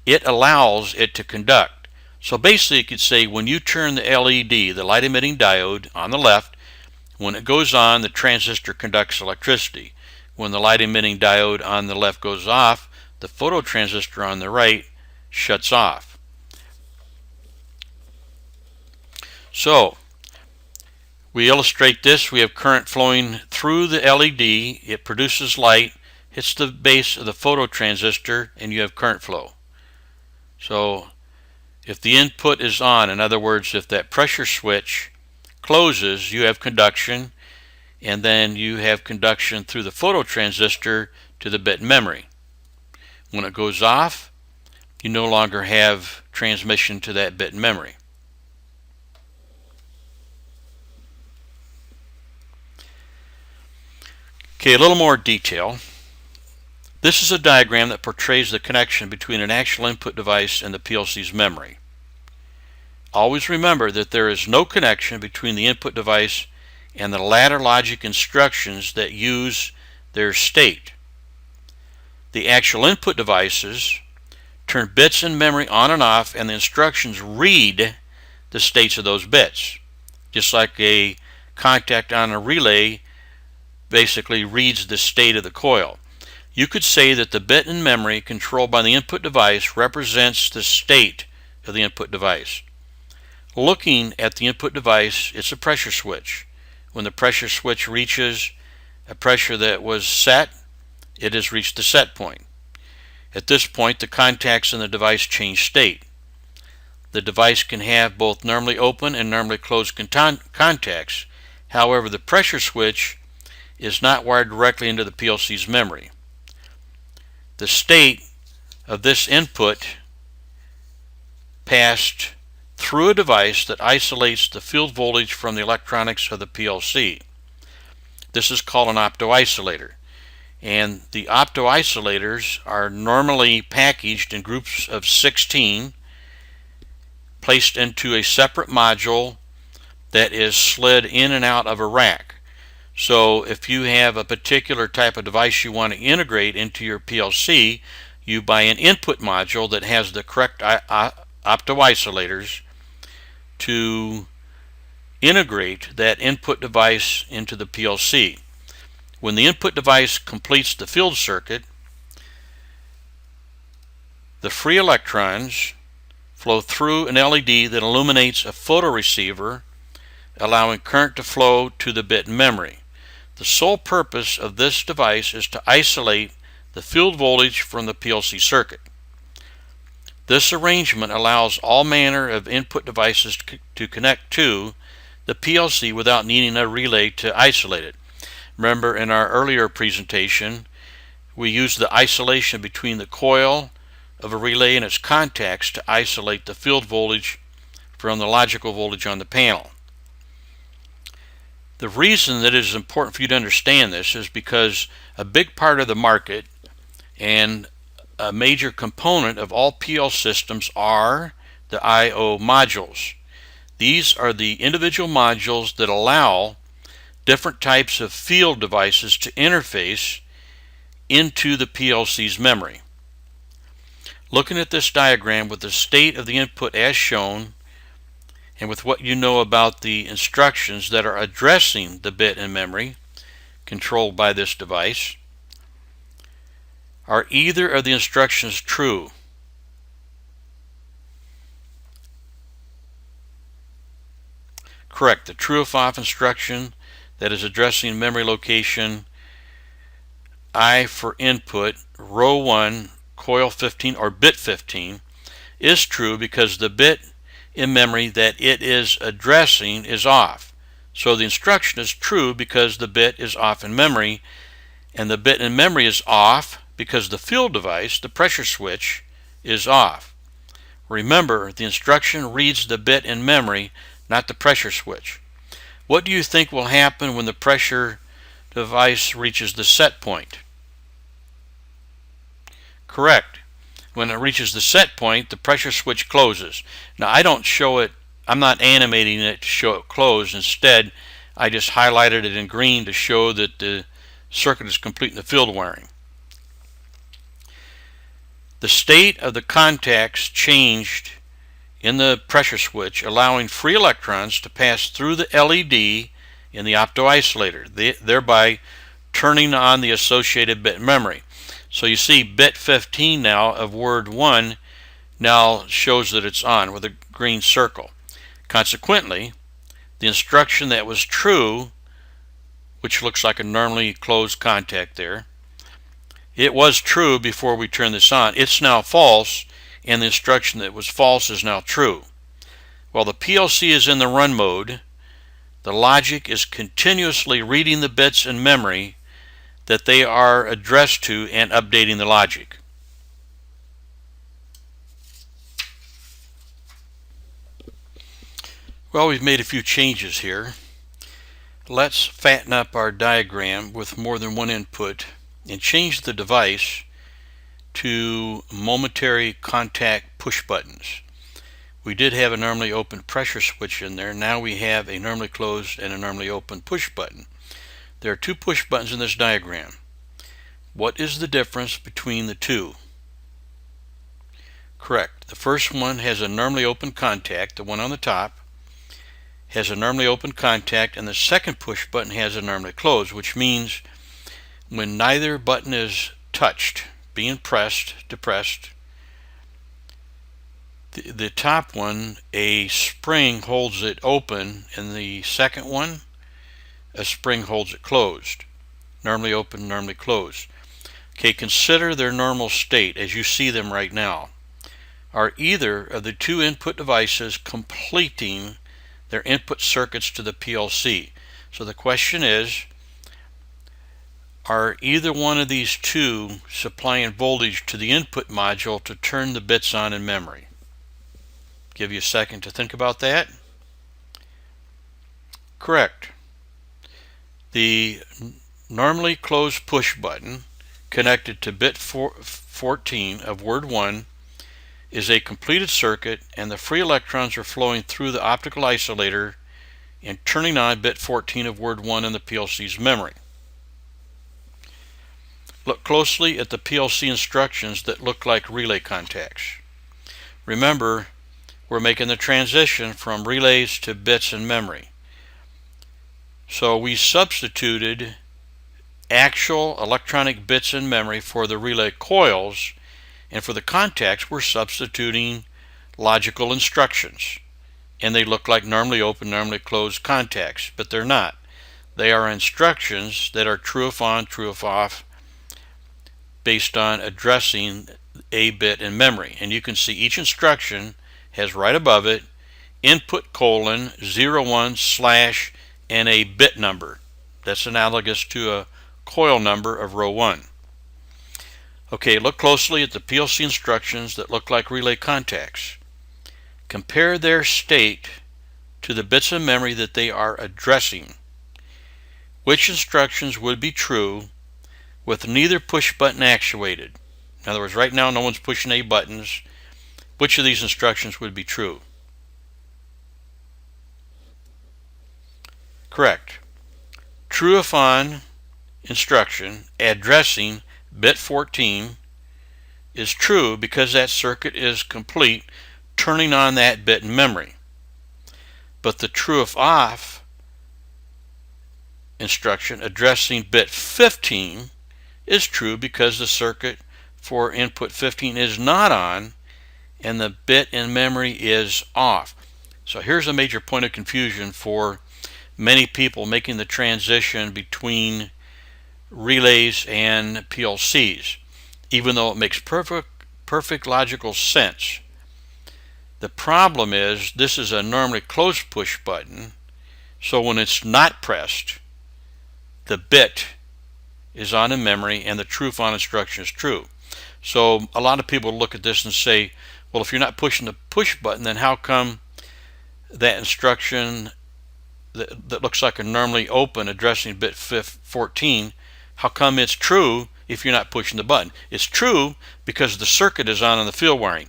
it allows it to conduct. So basically you could say when you turn the LED, the light emitting diode, on the left, when it goes on, the transistor conducts electricity. When the light emitting diode on the left goes off, the phototransistor on the right shuts off. So we illustrate this. We have current flowing through the LED. It produces light, hits the base of the phototransistor, and you have current flow. So if the input is on, in other words, if that pressure switch closes, you have conduction, and then you have conduction through the phototransistor to the bit memory. When it goes off, you no longer have transmission to that bit memory. Okay, a little more detail. This is a diagram that portrays the connection between an actual input device and the PLC's memory. Always remember that there is no connection between the input device and the ladder logic instructions that use their state. The actual input devices turn bits in memory on and off, and the instructions read the states of those bits. Just like a contact on a relay basically reads the state of the coil. You could say that the bit in memory controlled by the input device represents the state of the input device. Looking at the input device, it's a pressure switch. When the pressure switch reaches a pressure that was set, it has reached the set point. At this point, the contacts in the device change state. The device can have both normally open and normally closed contacts. However, the pressure switch is not wired directly into the PLC's memory. The state of this input passed through a device that isolates the field voltage from the electronics of the PLC. This is called an optoisolator. And the optoisolators are normally packaged in groups of 16, placed into a separate module that is slid in and out of a rack. So if you have a particular type of device you want to integrate into your PLC, you buy an input module that has the correct optoisolators to integrate that input device into the PLC. When the input device completes the field circuit, the free electrons flow through an LED that illuminates a photoreceiver, allowing current to flow to the bit memory. The sole purpose of this device is to isolate the field voltage from the PLC circuit. This arrangement allows all manner of input devices to connect to the PLC without needing a relay to isolate it. Remember, in our earlier presentation, we used the isolation between the coil of a relay and its contacts to isolate the field voltage from the logical voltage on the panel. The reason that it is important for you to understand this is because a big part of the market and a major component of all PL systems are the I/O modules. These are the individual modules that allow different types of field devices to interface into the PLC's memory. Looking at this diagram with the state of the input as shown, and with what you know about the instructions that are addressing the bit in memory controlled by this device, are either of the instructions true? Correct. The true if off instruction that is addressing memory location I for input, row 1, coil 15 or bit 15 is true because the bit in memory that it is addressing is off. So the instruction is true because the bit is off in memory, and the bit in memory is off because the field device, the pressure switch, is off. Remember, the instruction reads the bit in memory, not the pressure switch. What do you think will happen when the pressure device reaches the set point? Correct. When it reaches the set point, the pressure switch closes. Now I don't show it, I'm not animating it to show it close. Instead, I just highlighted it in green to show that the circuit is complete in the field wiring. The state of the contacts changed in the pressure switch, allowing free electrons to pass through the LED in the optoisolator, thereby turning on the associated bit memory. So you see bit 15 now of word 1 now shows that it's on with a green circle. Consequently, the instruction that was true, which looks like a normally closed contact there, it was true before we turn this on. It's now false, and the instruction that was false is now true. While the PLC is in the run mode, the logic is continuously reading the bits in memory that they are addressed to and updating the logic. Well, we've made a few changes here. Let's fatten up our diagram with more than one input and change the device to momentary contact push buttons. We did have a normally open pressure switch in there. Now we have a normally closed and a normally open push button. There are two push buttons in this diagram. What is the difference between the two? Correct. The first one has a normally open contact. The one on the top has a normally open contact, and the second push button has a normally closed, which means when neither button is touched, being pressed, depressed, the top one, a spring holds it open, and the second one, a spring holds it closed. Normally open, normally closed. Okay, consider their normal state as you see them right now. Are either of the two input devices completing their input circuits to the PLC? So the question is, are either one of these two supplying voltage to the input module to turn the bits on in memory? Give you a second to think about that. Correct. The normally closed push button connected to bit 14 of word 1 is a completed circuit, and the free electrons are flowing through the optical isolator and turning on bit 14 of word 1 in the PLC's memory. Look closely at the PLC instructions that look like relay contacts. Remember, we're making the transition from relays to bits in memory. So we substituted actual electronic bits in memory for the relay coils, and for the contacts we're substituting logical instructions. And they look like normally open, normally closed contacts, but they're not. They are instructions that are true if on, true if off, based on addressing a bit in memory. And you can see each instruction has right above it input colon 01/ and a bit number. That's analogous to a coil number of row 1. Okay, look closely at the PLC instructions that look like relay contacts. Compare their state to the bits of memory that they are addressing. Which instructions would be true with neither push button actuated? In other words, right now no one's pushing any buttons. Which of these instructions would be true? Correct. True if on instruction addressing bit 14 is true because that circuit is complete, turning on that bit in memory. But the true if off instruction addressing bit 15 is true because the circuit for input 15 is not on and the bit in memory is off. So here's a major point of confusion for many people making the transition between relays and PLCs, even though it makes perfect logical sense. The problem is this is a normally closed push button, so when it's not pressed, the bit is on in memory and the true if on instruction is true. So a lot of people look at this and say, well, if you're not pushing the push button, then how come that instruction that looks like a normally open addressing bit 14, how come it's true if you're not pushing the button. It's true because the circuit is on the field wiring.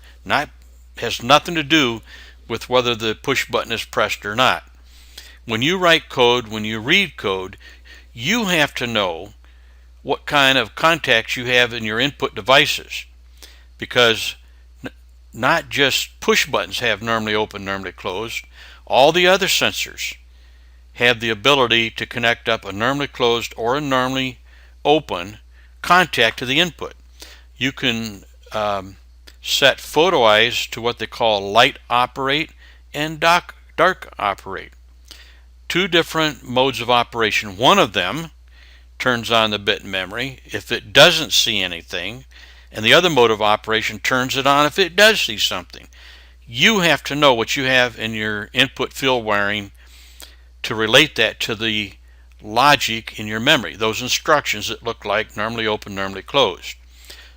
Has nothing to do with whether the push button is pressed or not. When you write code, when you read code, you have to know what kind of contacts you have in your input devices, because not just push buttons have normally open, normally closed. All the other sensors have the ability to connect up a normally closed or a normally open contact to the input. You can set photo eyes to what they call light operate and dark operate. Two different modes of operation. One of them turns on the bit memory if it doesn't see anything, and the other mode of operation turns it on if it does see something. You have to know what you have in your input field wiring to relate that to the logic in your memory, those instructions that look like normally open, normally closed.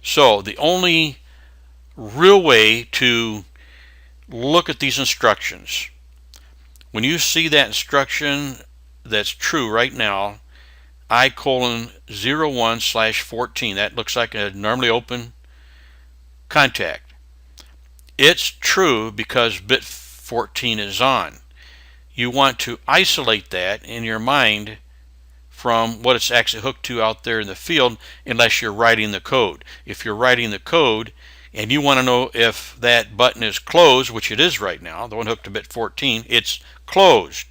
So the only real way to look at these instructions, when you see that instruction that's true right now, I:01/14, that looks like a normally open contact. It's true because bit 14 is on. You want to isolate that in your mind from what it's actually hooked to out there in the field, unless you're writing the code. If you're writing the code and you want to know if that button is closed, which it is right now, the one hooked to bit 14, it's closed.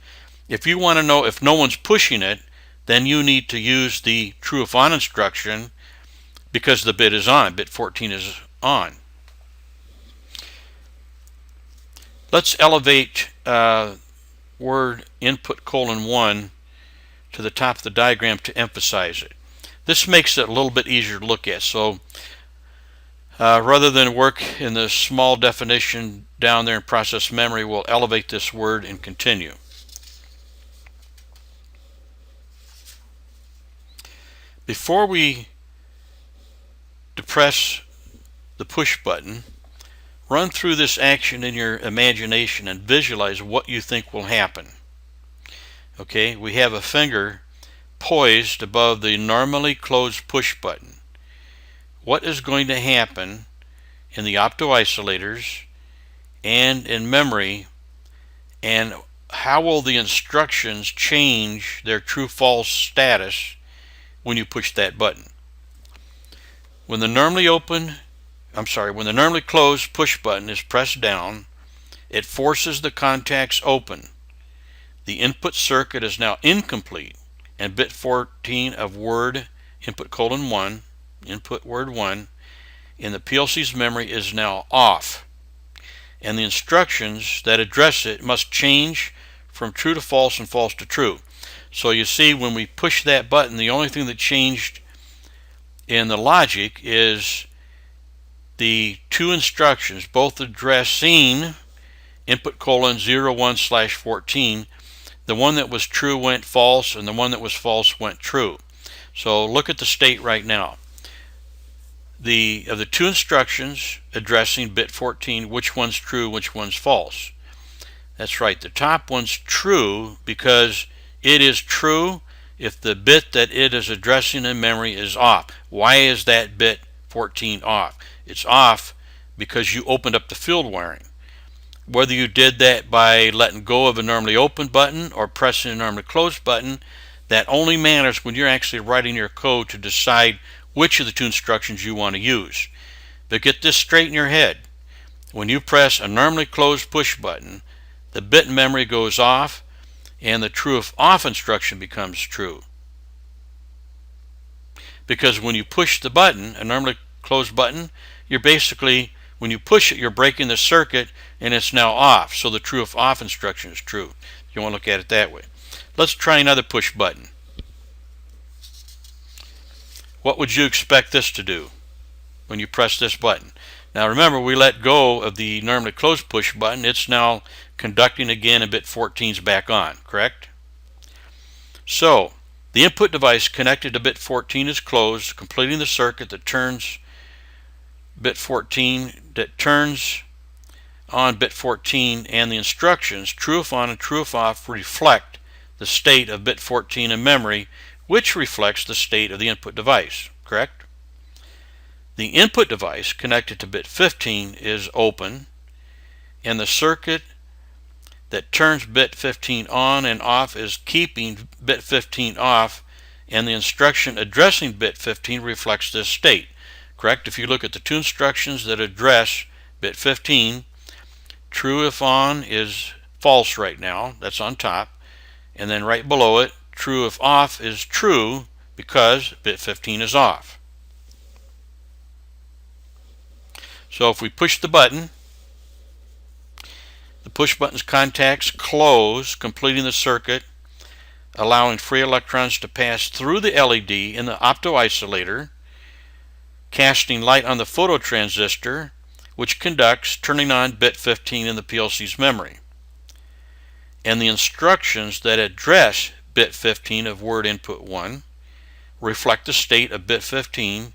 If you want to know if no one's pushing it, then you need to use the true if on instruction because the bit is on, bit 14 is on. Let's elevate word input :1 to the top of the diagram to emphasize it. This makes it a little bit easier to look at. So rather than work in the small definition down there in process memory, we'll elevate this word and continue. Before we depress the push button, run through this action in your imagination and visualize what you think will happen. Okay, we have a finger poised above the normally closed push button. What is going to happen in the opto-isolators and in memory, and how will the instructions change their true-false status when you push that button? When the normally closed push button is pressed down, it forces the contacts open. The input circuit is now incomplete, and bit 14 of word input :1, input word 1, in the PLC's memory is now off, and the instructions that address it must change from true to false and false to true. So you see, when we push that button, the only thing that changed in the logic is the two instructions, both addressing input :01/14. The one that was true went false, and the one that was false went true. So look at the state right now. Of the two instructions addressing bit 14, which one's true, which one's false? That's right, the top one's true because it is true if the bit that it is addressing in memory is off. Why is that bit 14 off? It's off because you opened up the field wiring. Whether you did that by letting go of a normally open button or pressing a normally closed button, that only matters when you're actually writing your code to decide which of the two instructions you want to use. But get this straight in your head. When you press a normally closed push button, the bit memory goes off and the true if off instruction becomes true. Because when you push the button, a normally closed button, you're basically, when you push it, you're breaking the circuit and it's now off. So the true if off instruction is true. You want to look at it that way. Let's try another push button. What would you expect this to do when you press this button? Now remember, we let go of the normally closed push button. It's now conducting again, and bit 14 is back on, correct? So the input device connected to bit 14 is closed, completing the circuit that turns bit 14, that turns on bit 14, and the instructions true if on and true if off reflect the state of bit 14 in memory, which reflects the state of the input device, correct? The input device connected to bit 15 is open, and the circuit that turns bit 15 on and off is keeping bit 15 off, and the instruction addressing bit 15 reflects this state. Correct? If you look at the two instructions that address bit 15, true if on is false right now, that's on top, and then right below it, true if off is true because bit 15 is off. So if we push the button, the push button's contacts close, completing the circuit, allowing free electrons to pass through the LED in the optoisolator, casting light on the phototransistor, which conducts, turning on bit 15 in the PLC's memory. And the instructions that address bit 15 of word input 1 reflect the state of bit 15,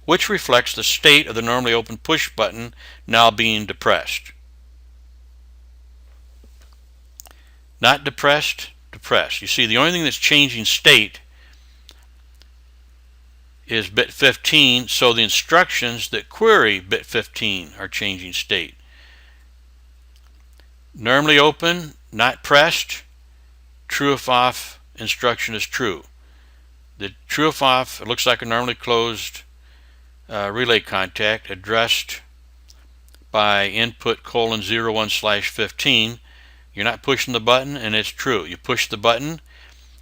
which reflects the state of the normally open push button now being depressed. Not depressed, depressed. You see, the only thing that's changing state is bit 15, so the instructions that query bit 15 are changing state. Normally open, not pressed, true if off instruction is true. The true if off, it looks like a normally closed relay contact addressed by input :01/15. You're not pushing the button and it's true. You push the button,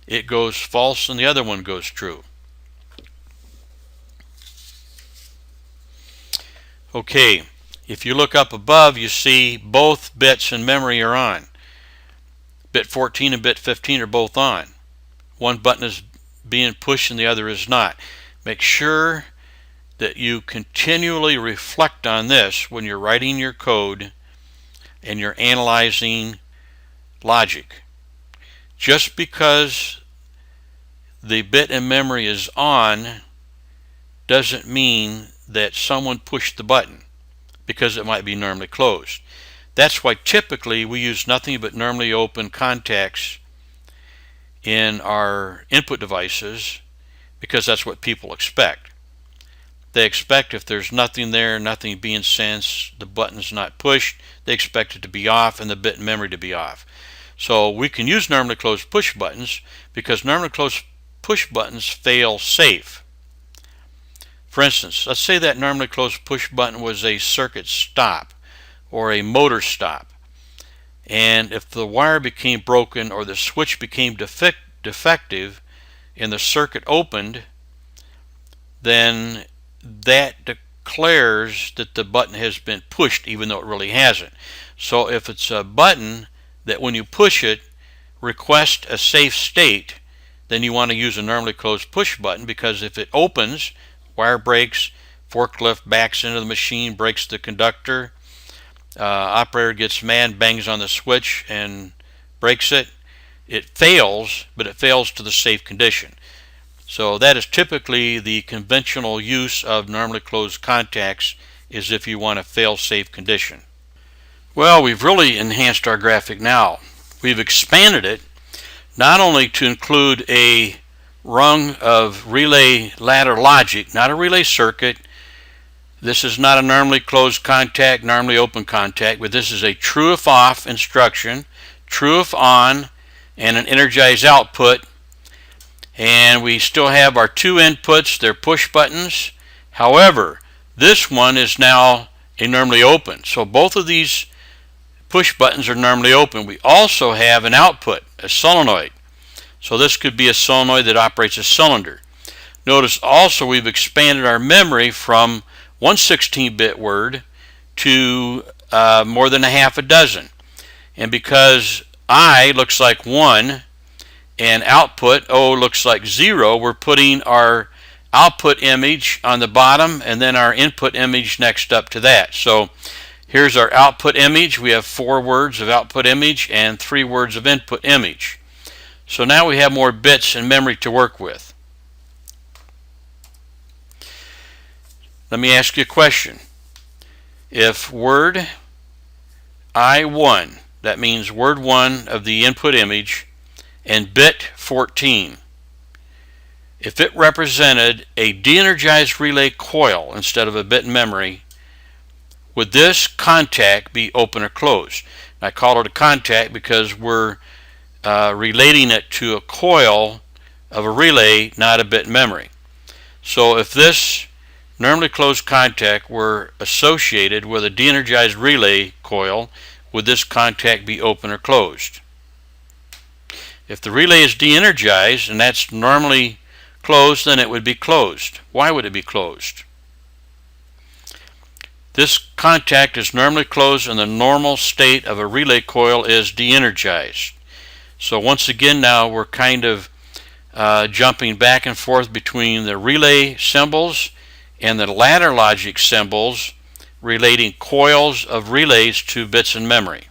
it goes false and the other one goes true. Okay, if you look up above, you see both bits in memory are on. Bit 14 and bit 15 are both on. One button is being pushed and the other is not. Make sure that you continually reflect on this when you're writing your code and you're analyzing logic. Just because the bit in memory is on doesn't mean that someone pushed the button, because it might be normally closed. That's why typically we use nothing but normally open contacts in our input devices, because that's what people expect. They expect if there's nothing there, nothing being sensed, the button's not pushed, they expect it to be off and the bit in memory to be off. So we can use normally closed push buttons because normally closed push buttons fail safe. For instance, let's say that normally closed push button was a circuit stop or a motor stop, and if the wire became broken or the switch became defective and the circuit opened, then that declares that the button has been pushed even though it really hasn't. So if it's a button that when you push it requests a safe state, then you want to use a normally closed push button, because if it opens, wire breaks, forklift backs into the machine, breaks the conductor, operator gets mad, bangs on the switch and breaks it, it fails, but it fails to the safe condition. So that is typically the conventional use of normally closed contacts, is if you want a fail-safe condition. Well, we've really enhanced our graphic now. We've expanded it not only to include a rung of relay ladder logic, not a relay circuit. This is not a normally closed contact, normally open contact, but this is a true if off instruction, true if on, and an energize output. And we still have our two inputs, they're push buttons. However, this one is now a normally open. So both of these push buttons are normally open. We also have an output, a solenoid. So this could be a solenoid that operates a cylinder. Notice also we've expanded our memory from 116-bit word to more than a half a dozen. And because I looks like 1 and output O looks like 0, we're putting our output image on the bottom and then our input image next up to that. So here's our output image. We have 4 words of output image and 3 words of input image. So now we have more bits in memory to work with. Let me ask you a question. If word I1, that means word 1 of the input image, and bit 14 if it represented a de-energized relay coil instead of a bit in memory, would this contact be open or closed? And I call it a contact because we're relating it to a coil of a relay, not a bit in memory. So if this normally closed contact were associated with a de-energized relay coil, would this contact be open or closed? If the relay is de-energized and that's normally closed, then it would be closed. Why would it be closed? This contact is normally closed and the normal state of a relay coil is de-energized. So once again now we're kind of jumping back and forth between the relay symbols and the ladder logic symbols relating coils of relays to bits in memory.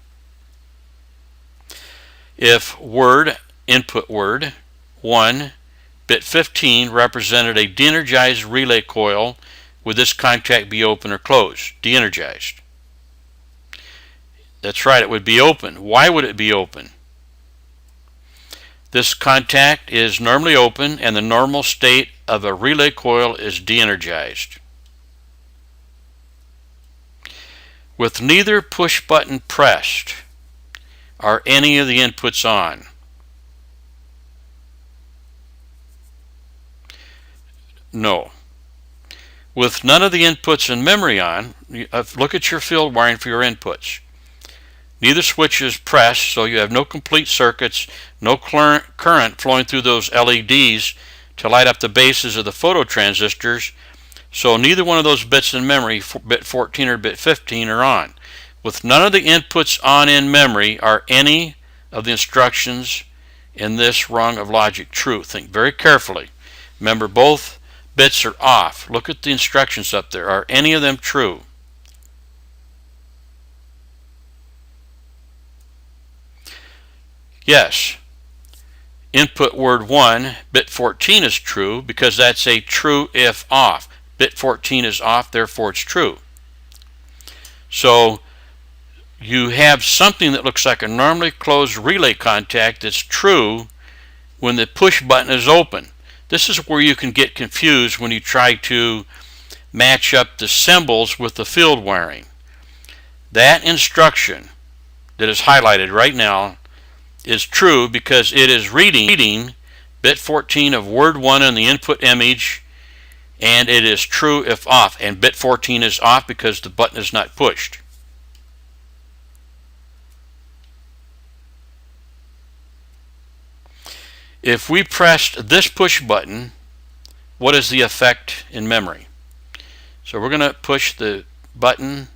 If input word 1, bit 15 represented a de-energized relay coil, would this contact be open or closed? De-energized. That's right, it would be open. Why would it be open? This contact is normally open and the normal state of a relay coil is de-energized. With neither push button pressed, are any of the inputs on? No. With none of the inputs in memory on, look at your field wiring for your inputs. Neither switch is pressed, so you have no complete circuits, no current flowing through those LEDs to light up the bases of the phototransistors, so neither one of those bits in memory, bit 14 or bit 15, are on. With none of the inputs on in memory, are any of the instructions in this rung of logic true? Think very carefully. Remember, both bits are off. Look at the instructions up there. Are any of them true? Yes. Input word 1, bit 14 is true because that's a true if off. Bit 14 is off, therefore it's true. So you have something that looks like a normally closed relay contact that's true when the push button is open. This is where you can get confused when you try to match up the symbols with the field wiring. That instruction that is highlighted right now is true because it is reading bit 14 of word 1 in the input image, and it is true if off, and bit 14 is off because the button is not pushed. If we pressed this push button, what is the effect in memory? So we're going to push the button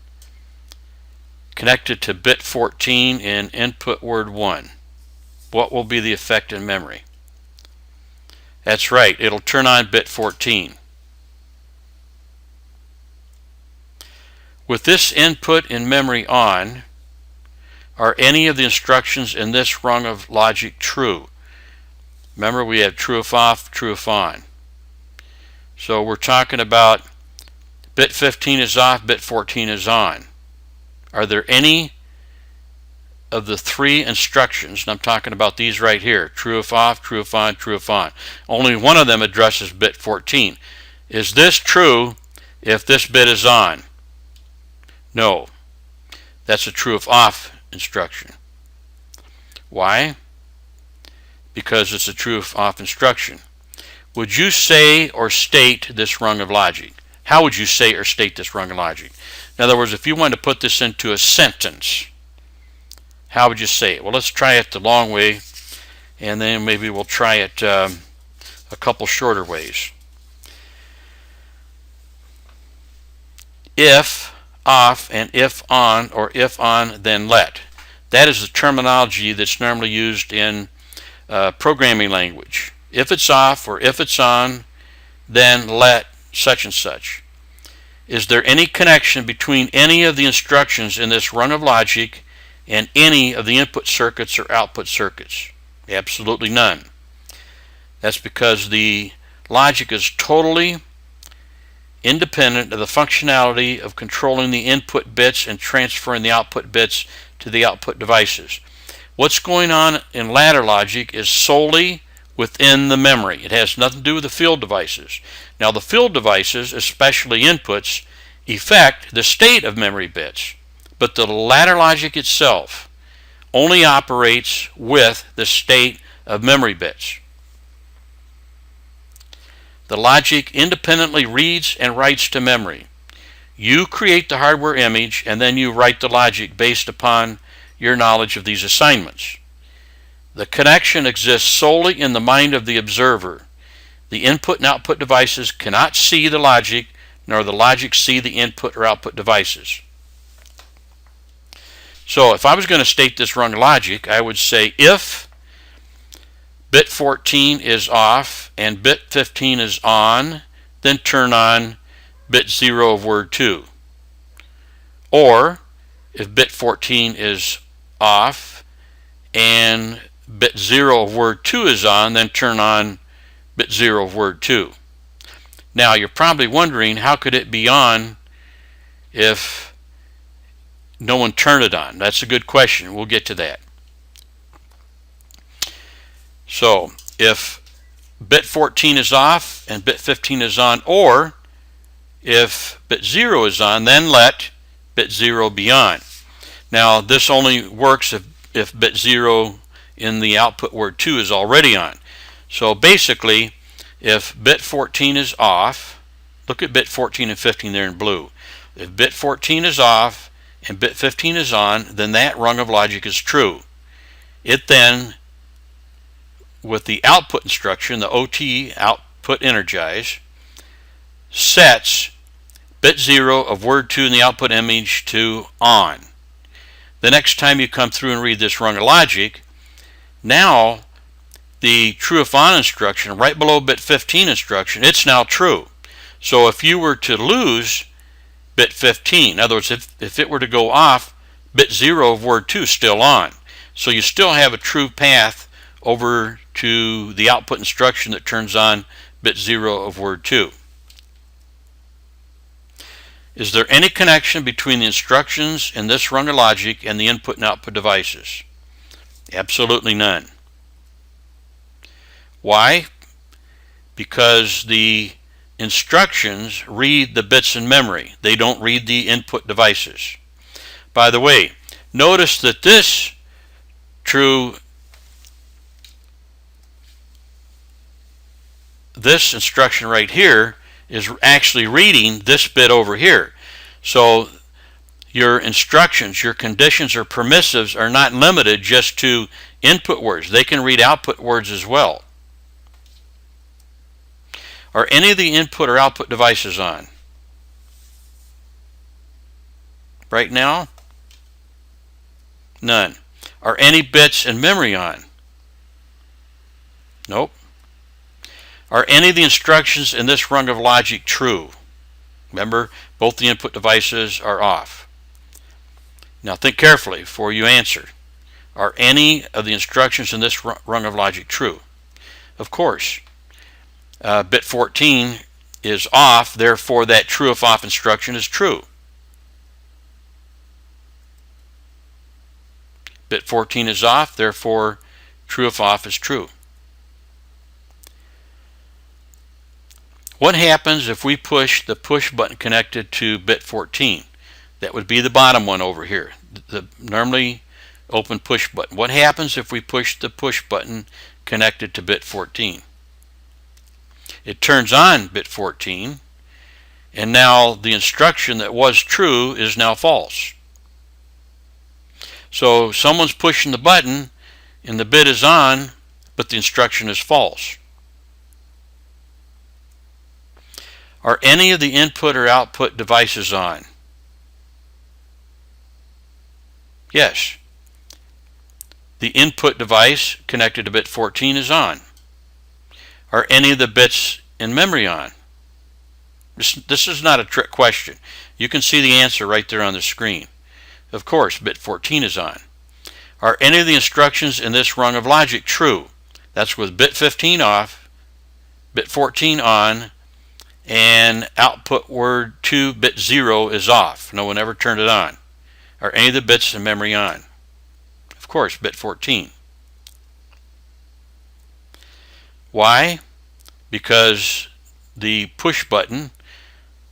connected to bit 14 in input word 1. What will be the effect in memory? That's right, it'll turn on bit 14. With this input in memory on, are any of the instructions in this rung of logic true? Remember, we have true if off, true if on. So we're talking about bit 15 is off, bit 14 is on. Are there any of the three instructions, and I'm talking about these right here, true if off, true if on, true if on. Only one of them addresses bit 14. Is this true if this bit is on? No. That's a true if off instruction. Why? Because it's a true if off instruction. Would you say or state this rung of logic? How would you say or state this rung of logic? In other words, if you wanted to put this into a sentence, how would you say it? Well, let's try it the long way, and then maybe we'll try it a couple shorter ways. If off and if on, or if on then let. That is the terminology that's normally used in programming language. If it's off or if it's on, then let such and such. Is there any connection between any of the instructions in this rung of logic and any of the input circuits or output circuits? Absolutely none. That's because the logic is totally independent of the functionality of controlling the input bits and transferring the output bits to the output devices. What's going on in ladder logic is solely within the memory. It has nothing to do with the field devices. Now the field devices, especially inputs, affect the state of memory bits, but the ladder logic itself only operates with the state of memory bits. The logic independently reads and writes to memory. You create the hardware image and then you write the logic based upon your knowledge of these assignments. The connection exists solely in the mind of the observer. The input and output devices cannot see the logic, nor the logic see the input or output devices. So if I was going to state this rung logic, I would say if bit 14 is off and bit 15 is on, then turn on bit 0 of word 2. Or if bit 14 is off and bit 0 of word 2 is on, then turn on bit 0 of word 2. Now you're probably wondering, how could it be on if no one turned it on? That's a good question. We'll get to that. So if bit 14 is off and bit 15 is on, or if bit 0 is on, then let bit 0 be on. Now this only works if bit 0 in the output word 2 is already on. So basically, if bit 14 is off, look at bit 14 and 15 there in blue. If bit 14 is off and bit 15 is on, then that rung of logic is true. It then, with the output instruction, the OT, output energize, sets bit 0 of word 2 in the output image to on. The next time you come through and read this rung of logic, now the true if on instruction right below bit 15 instruction, it's now true. So if you were to lose bit 15, in other words, if it were to go off, bit 0 of word 2 is still on. So you still have a true path over to the output instruction that turns on bit 0 of word 2. Is there any connection between the instructions in this rung of logic and the input and output devices? Absolutely none. Why? Because the instructions read the bits in memory. They don't read the input devices. By the way, notice that this instruction right here is actually reading this bit over here. So your instructions, your conditions or permissives are not limited just to input words. They can read output words as well. Are any of the input or output devices on? Right now? None. Are any bits in memory on? Nope. Are any of the instructions in this rung of logic true? Remember, both the input devices are off. Now think carefully before you answer. Are any of the instructions in this rung of logic true? Of course. Bit 14 is off, therefore that true if off instruction is true. Bit 14 is off, therefore true if off is true. What happens if we push the push button connected to bit 14? That would be the bottom one over here, the normally open push button. What happens if we push the push button connected to bit 14? It turns on bit 14, and now the instruction that was true is now false. So someone's pushing the button and the bit is on, but the instruction is false. Are any of the input or output devices on? Yes. The input device connected to bit 14 is on. Are any of the bits in memory on? This is not a trick question. You can see the answer right there on the screen. Of course, bit 14 is on. Are any of the instructions in this rung of logic true? That's with bit 15 off, bit 14 on, and output word 2 bit 0 is off. No one ever turned it on. Are any of the bits in memory on? Of course, bit 14. Why? Because the push button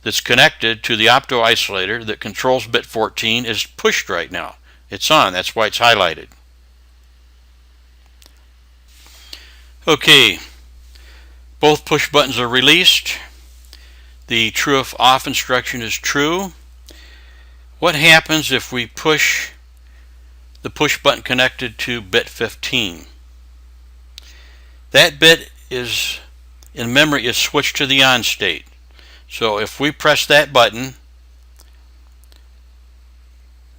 that's connected to the opto isolator that controls bit 14 is pushed right now. It's on. That's why it's highlighted. Okay, both push buttons are released. The true if off instruction is true. What happens if we push the push button connected to bit 15? That bit is in memory is switched to the on state. So if we press that button,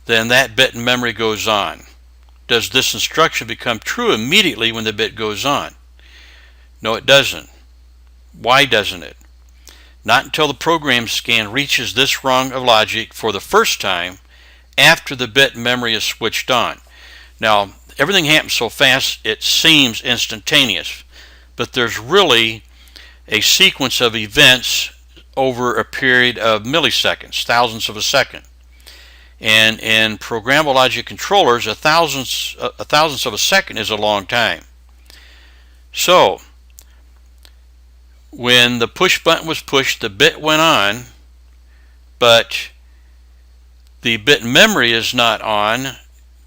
then that bit in memory goes on. Does this instruction become true immediately when the bit goes on? No, it doesn't. Why doesn't it? Not until the program scan reaches this rung of logic for the first time after the bit in memory is switched on. Now, everything happens so fast it seems instantaneous, but there's really a sequence of events over a period of milliseconds, thousandths of a second. And in programmable logic controllers, a thousandth of a second is a long time. So, when the push button was pushed, the bit went on, but the bit memory is not on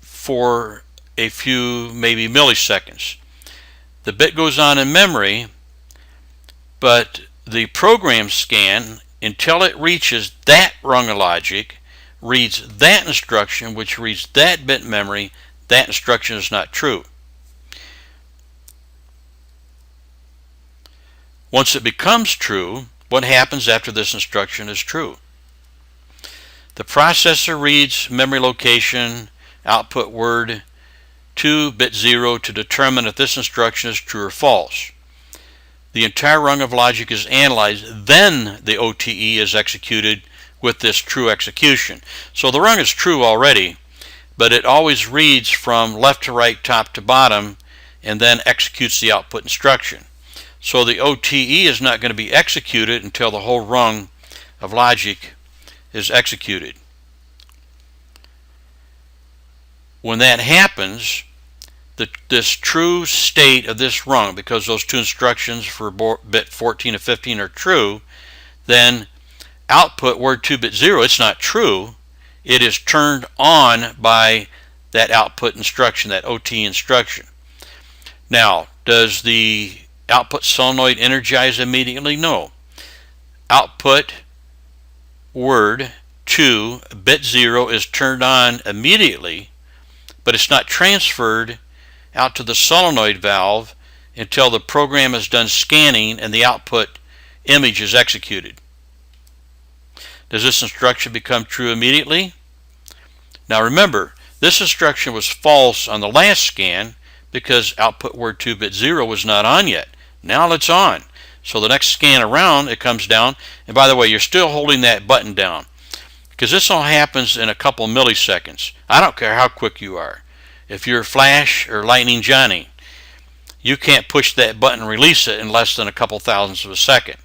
for a few, maybe milliseconds. The bit goes on in memory, but the program scan, until it reaches that rung of logic, reads that instruction, which reads that bit memory. That instruction is not true. Once it becomes true, what happens after this instruction is true? The processor reads memory location, output word to bit 0 to determine if this instruction is true or false. The entire rung of logic is analyzed, then the OTE is executed with this true execution. So the rung is true already, but it always reads from left to right, top to bottom, and then executes the output instruction. So the OTE is not going to be executed until the whole rung of logic is executed. When that happens, this true state of this rung, because those two instructions for bit 14 and 15 are true, then output word to bit 0, it's not true. It is turned on by that output instruction, that OT instruction. Now, does the output solenoid energize immediately? No. Output word to bit 0 is turned on immediately, but it's not transferred out to the solenoid valve until the program is done scanning and the output image is executed. Does this instruction become true immediately? Now remember, this instruction was false on the last scan because output word to bit 0 was not on yet. Now it's on. So the next scan around, it comes down. And by the way, you're still holding that button down, because this all happens in a couple milliseconds. I don't care how quick you are. If you're Flash or Lightning Johnny, you can't push that button and release it in less than a couple thousandths of a second.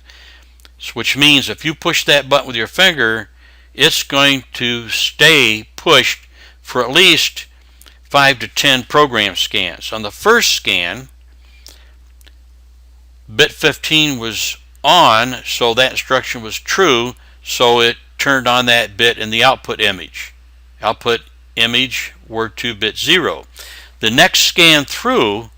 Which means if you push that button with your finger, it's going to stay pushed for at least 5 to 10 program scans. On the first scan, bit 15 was on, so that instruction was true, so it turned on that bit in the output image. Output image word to bit 0. The next scan through,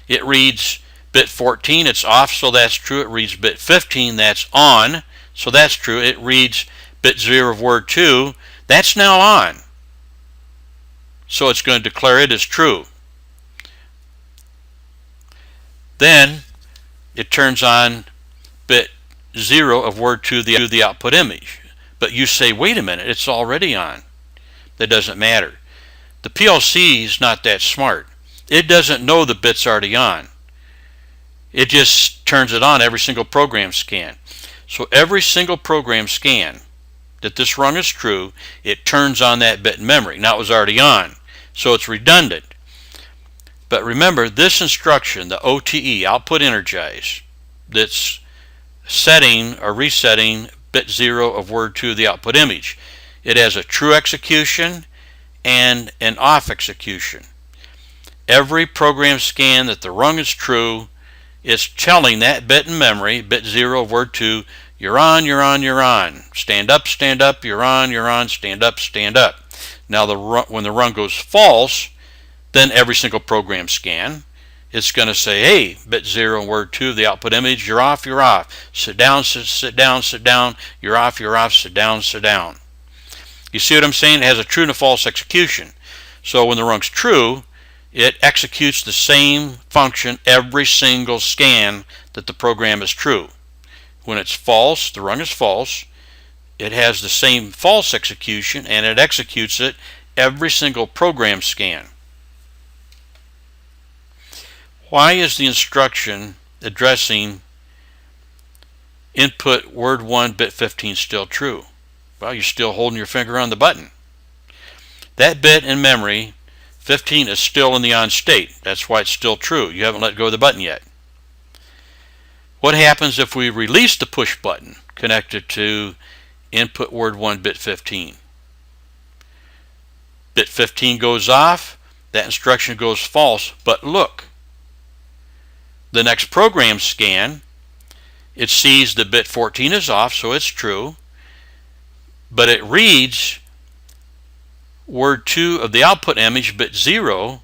it reads bit 14, it's off, so that's true. It reads bit 15, that's on, so that's true. It reads bit 0 of word 2, that's now on, so it's going to declare it as true. Then it turns on bit 0 of word 2 the output image. But you say, wait a minute, it's already on. That doesn't matter. The PLC is not that smart. It doesn't know the bit's already on. It just turns it on every single program scan. So every single program scan that this rung is true, it turns on that bit in memory. Now it was already on, so it's redundant. But remember, this instruction, the OTE, output energize, that's setting or resetting bit 0 of word 2 the output image. It has a true execution and an off execution. Every program scan that the rung is true, it's telling that bit in memory, bit 0 of word 2, you're on, you're on, you're on. Stand up, you're on, stand up, stand up. Now when the run goes false, then every single program scan, it's going to say, hey, bit 0 and word 2 of the output image, you're off, you're off. Sit down, sit down, sit down. You're off, sit down, sit down. You see what I'm saying? It has a true and a false execution. So when the run's true, it executes the same function every single scan that the program is true. When it's false, the rung is false, it has the same false execution and it executes it every single program scan. Why is the instruction addressing input word 1 bit 15 still true? Well, you're still holding your finger on the button. That bit in memory 15 is still in the on state. That's why it's still true. You haven't let go of the button yet. What happens if we release the push button connected to input word 1 bit 15? Bit 15 goes off, that instruction goes false, but look, the next program scan, it sees the bit 14 is off, so it's true, but it reads word 2 of the output image, bit 0,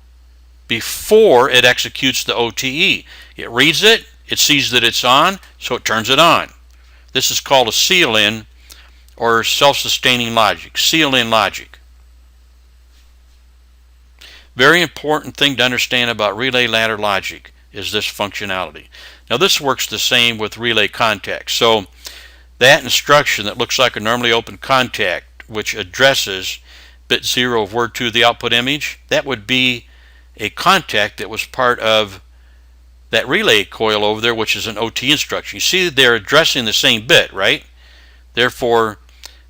before it executes the OTE. It reads it, it sees that it's on, so it turns it on. This is called a seal-in or self-sustaining logic, seal-in logic. Very important thing to understand about relay ladder logic is this functionality. Now this works the same with relay contact. So that instruction that looks like a normally open contact, which addresses bit 0 of word 2 of the output image, that would be a contact that was part of that relay coil over there, which is an OT instruction. You see they're addressing the same bit, right? Therefore,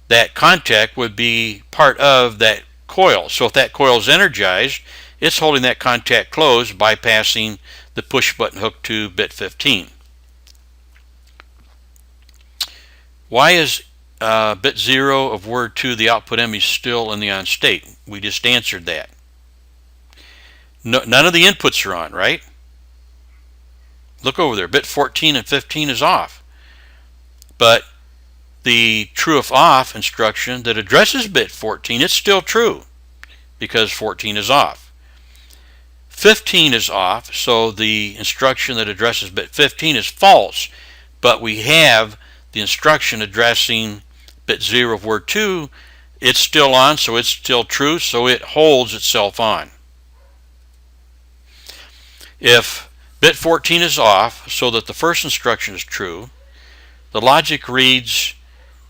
that contact would be part of that coil. So if that coil is energized, it's holding that contact closed, bypassing the push button hook to bit 15. Why is bit 0 of word 2 the output image still in the on state? We just answered that. None of the inputs are on, right? Look over there, bit 14 and 15 is off. But the true if off instruction that addresses bit 14, it's still true because 14 is off. 15 is off, so the instruction that addresses bit 15 is false, but we have the instruction addressing bit 0 of word 2, it's still on, so it's still true, so it holds itself on. If bit 14 is off, so that the first instruction is true, the logic reads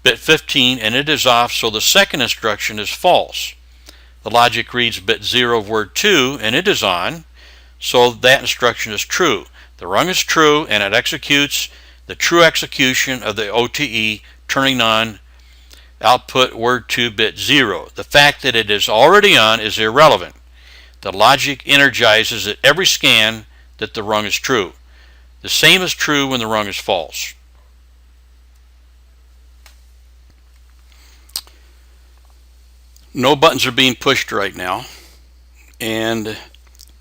bit 15 and it is off, so the second instruction is false. The logic reads bit 0 of word 2 and it is on, so that instruction is true. The rung is true and it executes the true execution of the OTE, turning on output word 2 bit 0. The fact that it is already on is irrelevant. The logic energizes at every scan that the rung is true. The same is true when the rung is false. No buttons are being pushed right now, and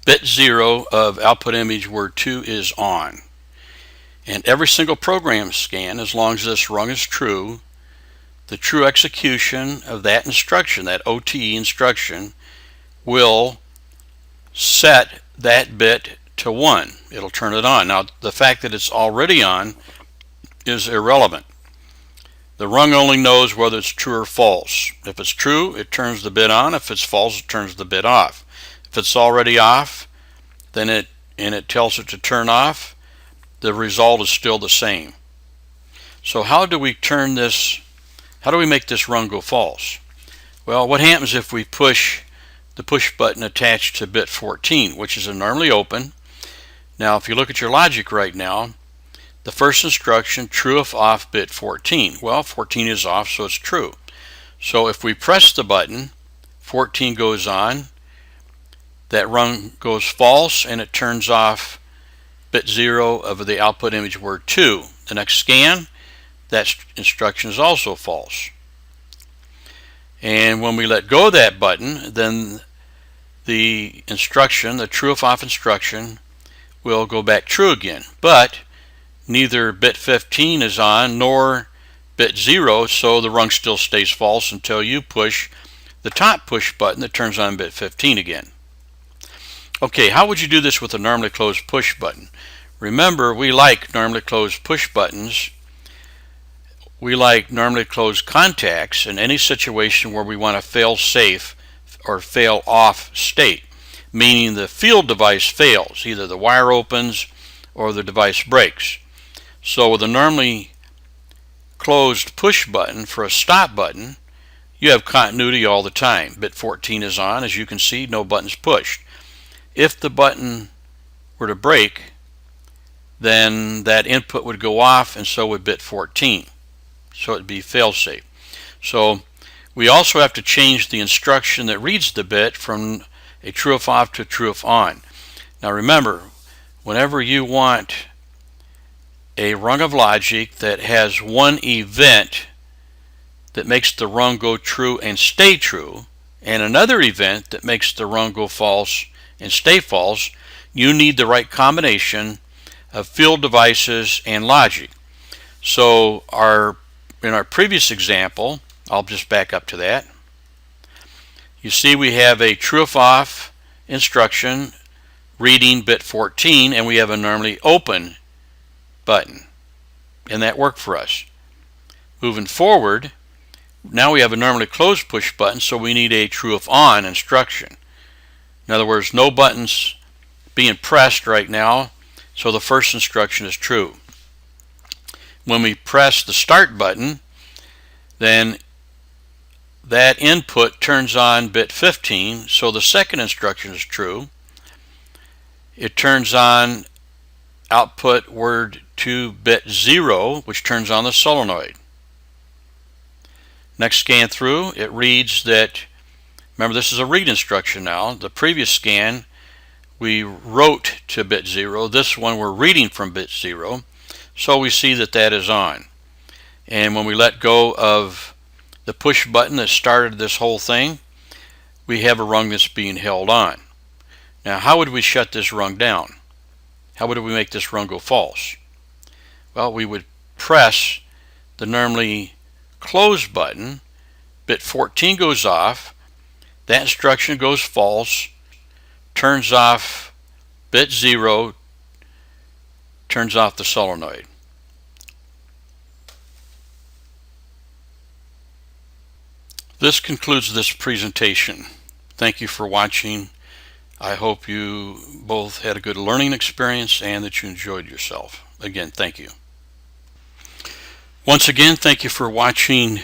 bit 0 of output image word 2 is on. And every single program scan, as long as this rung is true, the true execution of that instruction, that OTE instruction, will set that bit to 1. It'll turn it on. Now, the fact that it's already on is irrelevant. The rung only knows whether it's true or false. If it's true, it turns the bit on. If it's false, it turns the bit off. If it's already off, then it tells it to turn off, the result is still the same. So how do we turn this, how do we make this rung go false? Well, what happens if we push the push button attached to bit 14, which is normally open? Now, if you look at your logic right now, the first instruction, true if off bit 14. Well, 14 is off, so it's true. So if we press the button, 14 goes on, that rung goes false, and it turns off bit 0 of the output image word 2. The next scan, that instruction is also false. And when we let go of that button, then the instruction, the true if off instruction, will go back true again. But neither bit 15 is on nor bit 0, so the rung still stays false until you push the top push button that turns on bit 15 again. Okay, how would you do this with a normally closed push button? Remember, we like normally closed push buttons. We like normally closed contacts in any situation where we want to fail safe or fail off state, meaning the field device fails, either the wire opens or the device breaks. So with a normally closed push button for a stop button, you have continuity all the time. Bit 14 is on, as you can see, no buttons pushed. If the button were to break, then that input would go off, and so would bit 14. So it would be fail-safe. So we also have to change the instruction that reads the bit from a true if off to a true if on. Now remember, whenever you want a rung of logic that has one event that makes the rung go true and stay true, and another event that makes the rung go false and stay false, you need the right combination of field devices and logic. So in our previous example, I'll just back up to that. You see we have a true if off instruction reading bit 14, and we have a normally open button, and that worked for us. Moving forward, now we have a normally closed push button, so we need a true if on instruction. In other words, no buttons being pressed right now, so the first instruction is true. When we press the start button, then that input turns on bit 15, so the second instruction is true. It turns on output word to bit 0, which turns on the solenoid. Next scan through, it reads that, remember this is a read instruction now. The previous scan we wrote to bit 0. This one we're reading from bit 0. So we see that that is on. And when we let go of the push button that started this whole thing, we have a rung that's being held on. Now how would we shut this rung down? How would we make this rung go false? Well, we would press the normally closed button, bit 14 goes off, that instruction goes false, turns off bit 0, turns off the solenoid. This concludes this presentation. Thank you for watching. I hope you both had a good learning experience and that you enjoyed yourself. Again, thank you. Once again, thank you for watching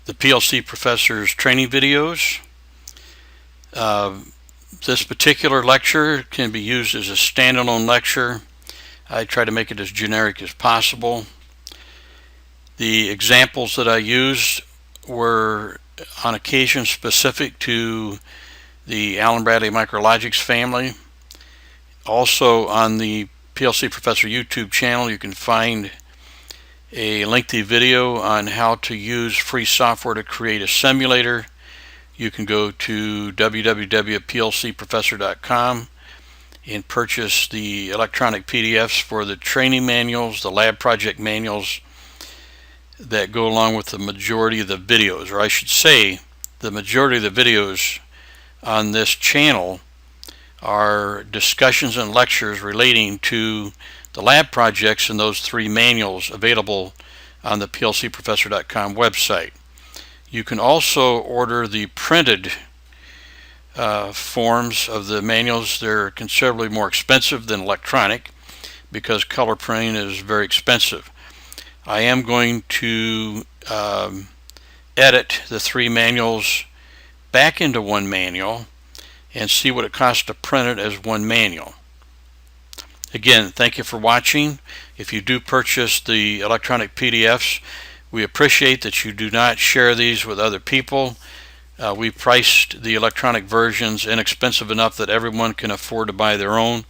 the PLC Professor's training videos. This particular lecture can be used as a standalone lecture. I try to make it as generic as possible. The examples that I used were on occasion specific to the Allen Bradley Micrologics family. Also on the PLC Professor YouTube channel you can find a lengthy video on how to use free software to create a simulator. You can go to www.plcprofessor.com and purchase the electronic PDFs for the training manuals, the lab project manuals that go along with the majority of the videos, or I should say the majority of the videos on this channel are discussions and lectures relating to the lab projects in those three manuals available on the plcprofessor.com website. You can also order the printed forms of the manuals. They're considerably more expensive than electronic because color printing is very expensive. I am going to edit the three manuals back into one manual and see what it costs to print it as one manual. Again, thank you for watching. If you do purchase the electronic PDFs, we appreciate that you do not share these with other people. We priced the electronic versions inexpensive enough that everyone can afford to buy their own,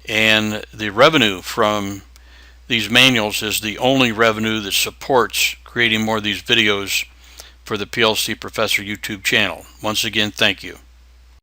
and the revenue from these manuals is the only revenue that supports creating more of these videos for the PLC Professor YouTube channel. Once again, thank you.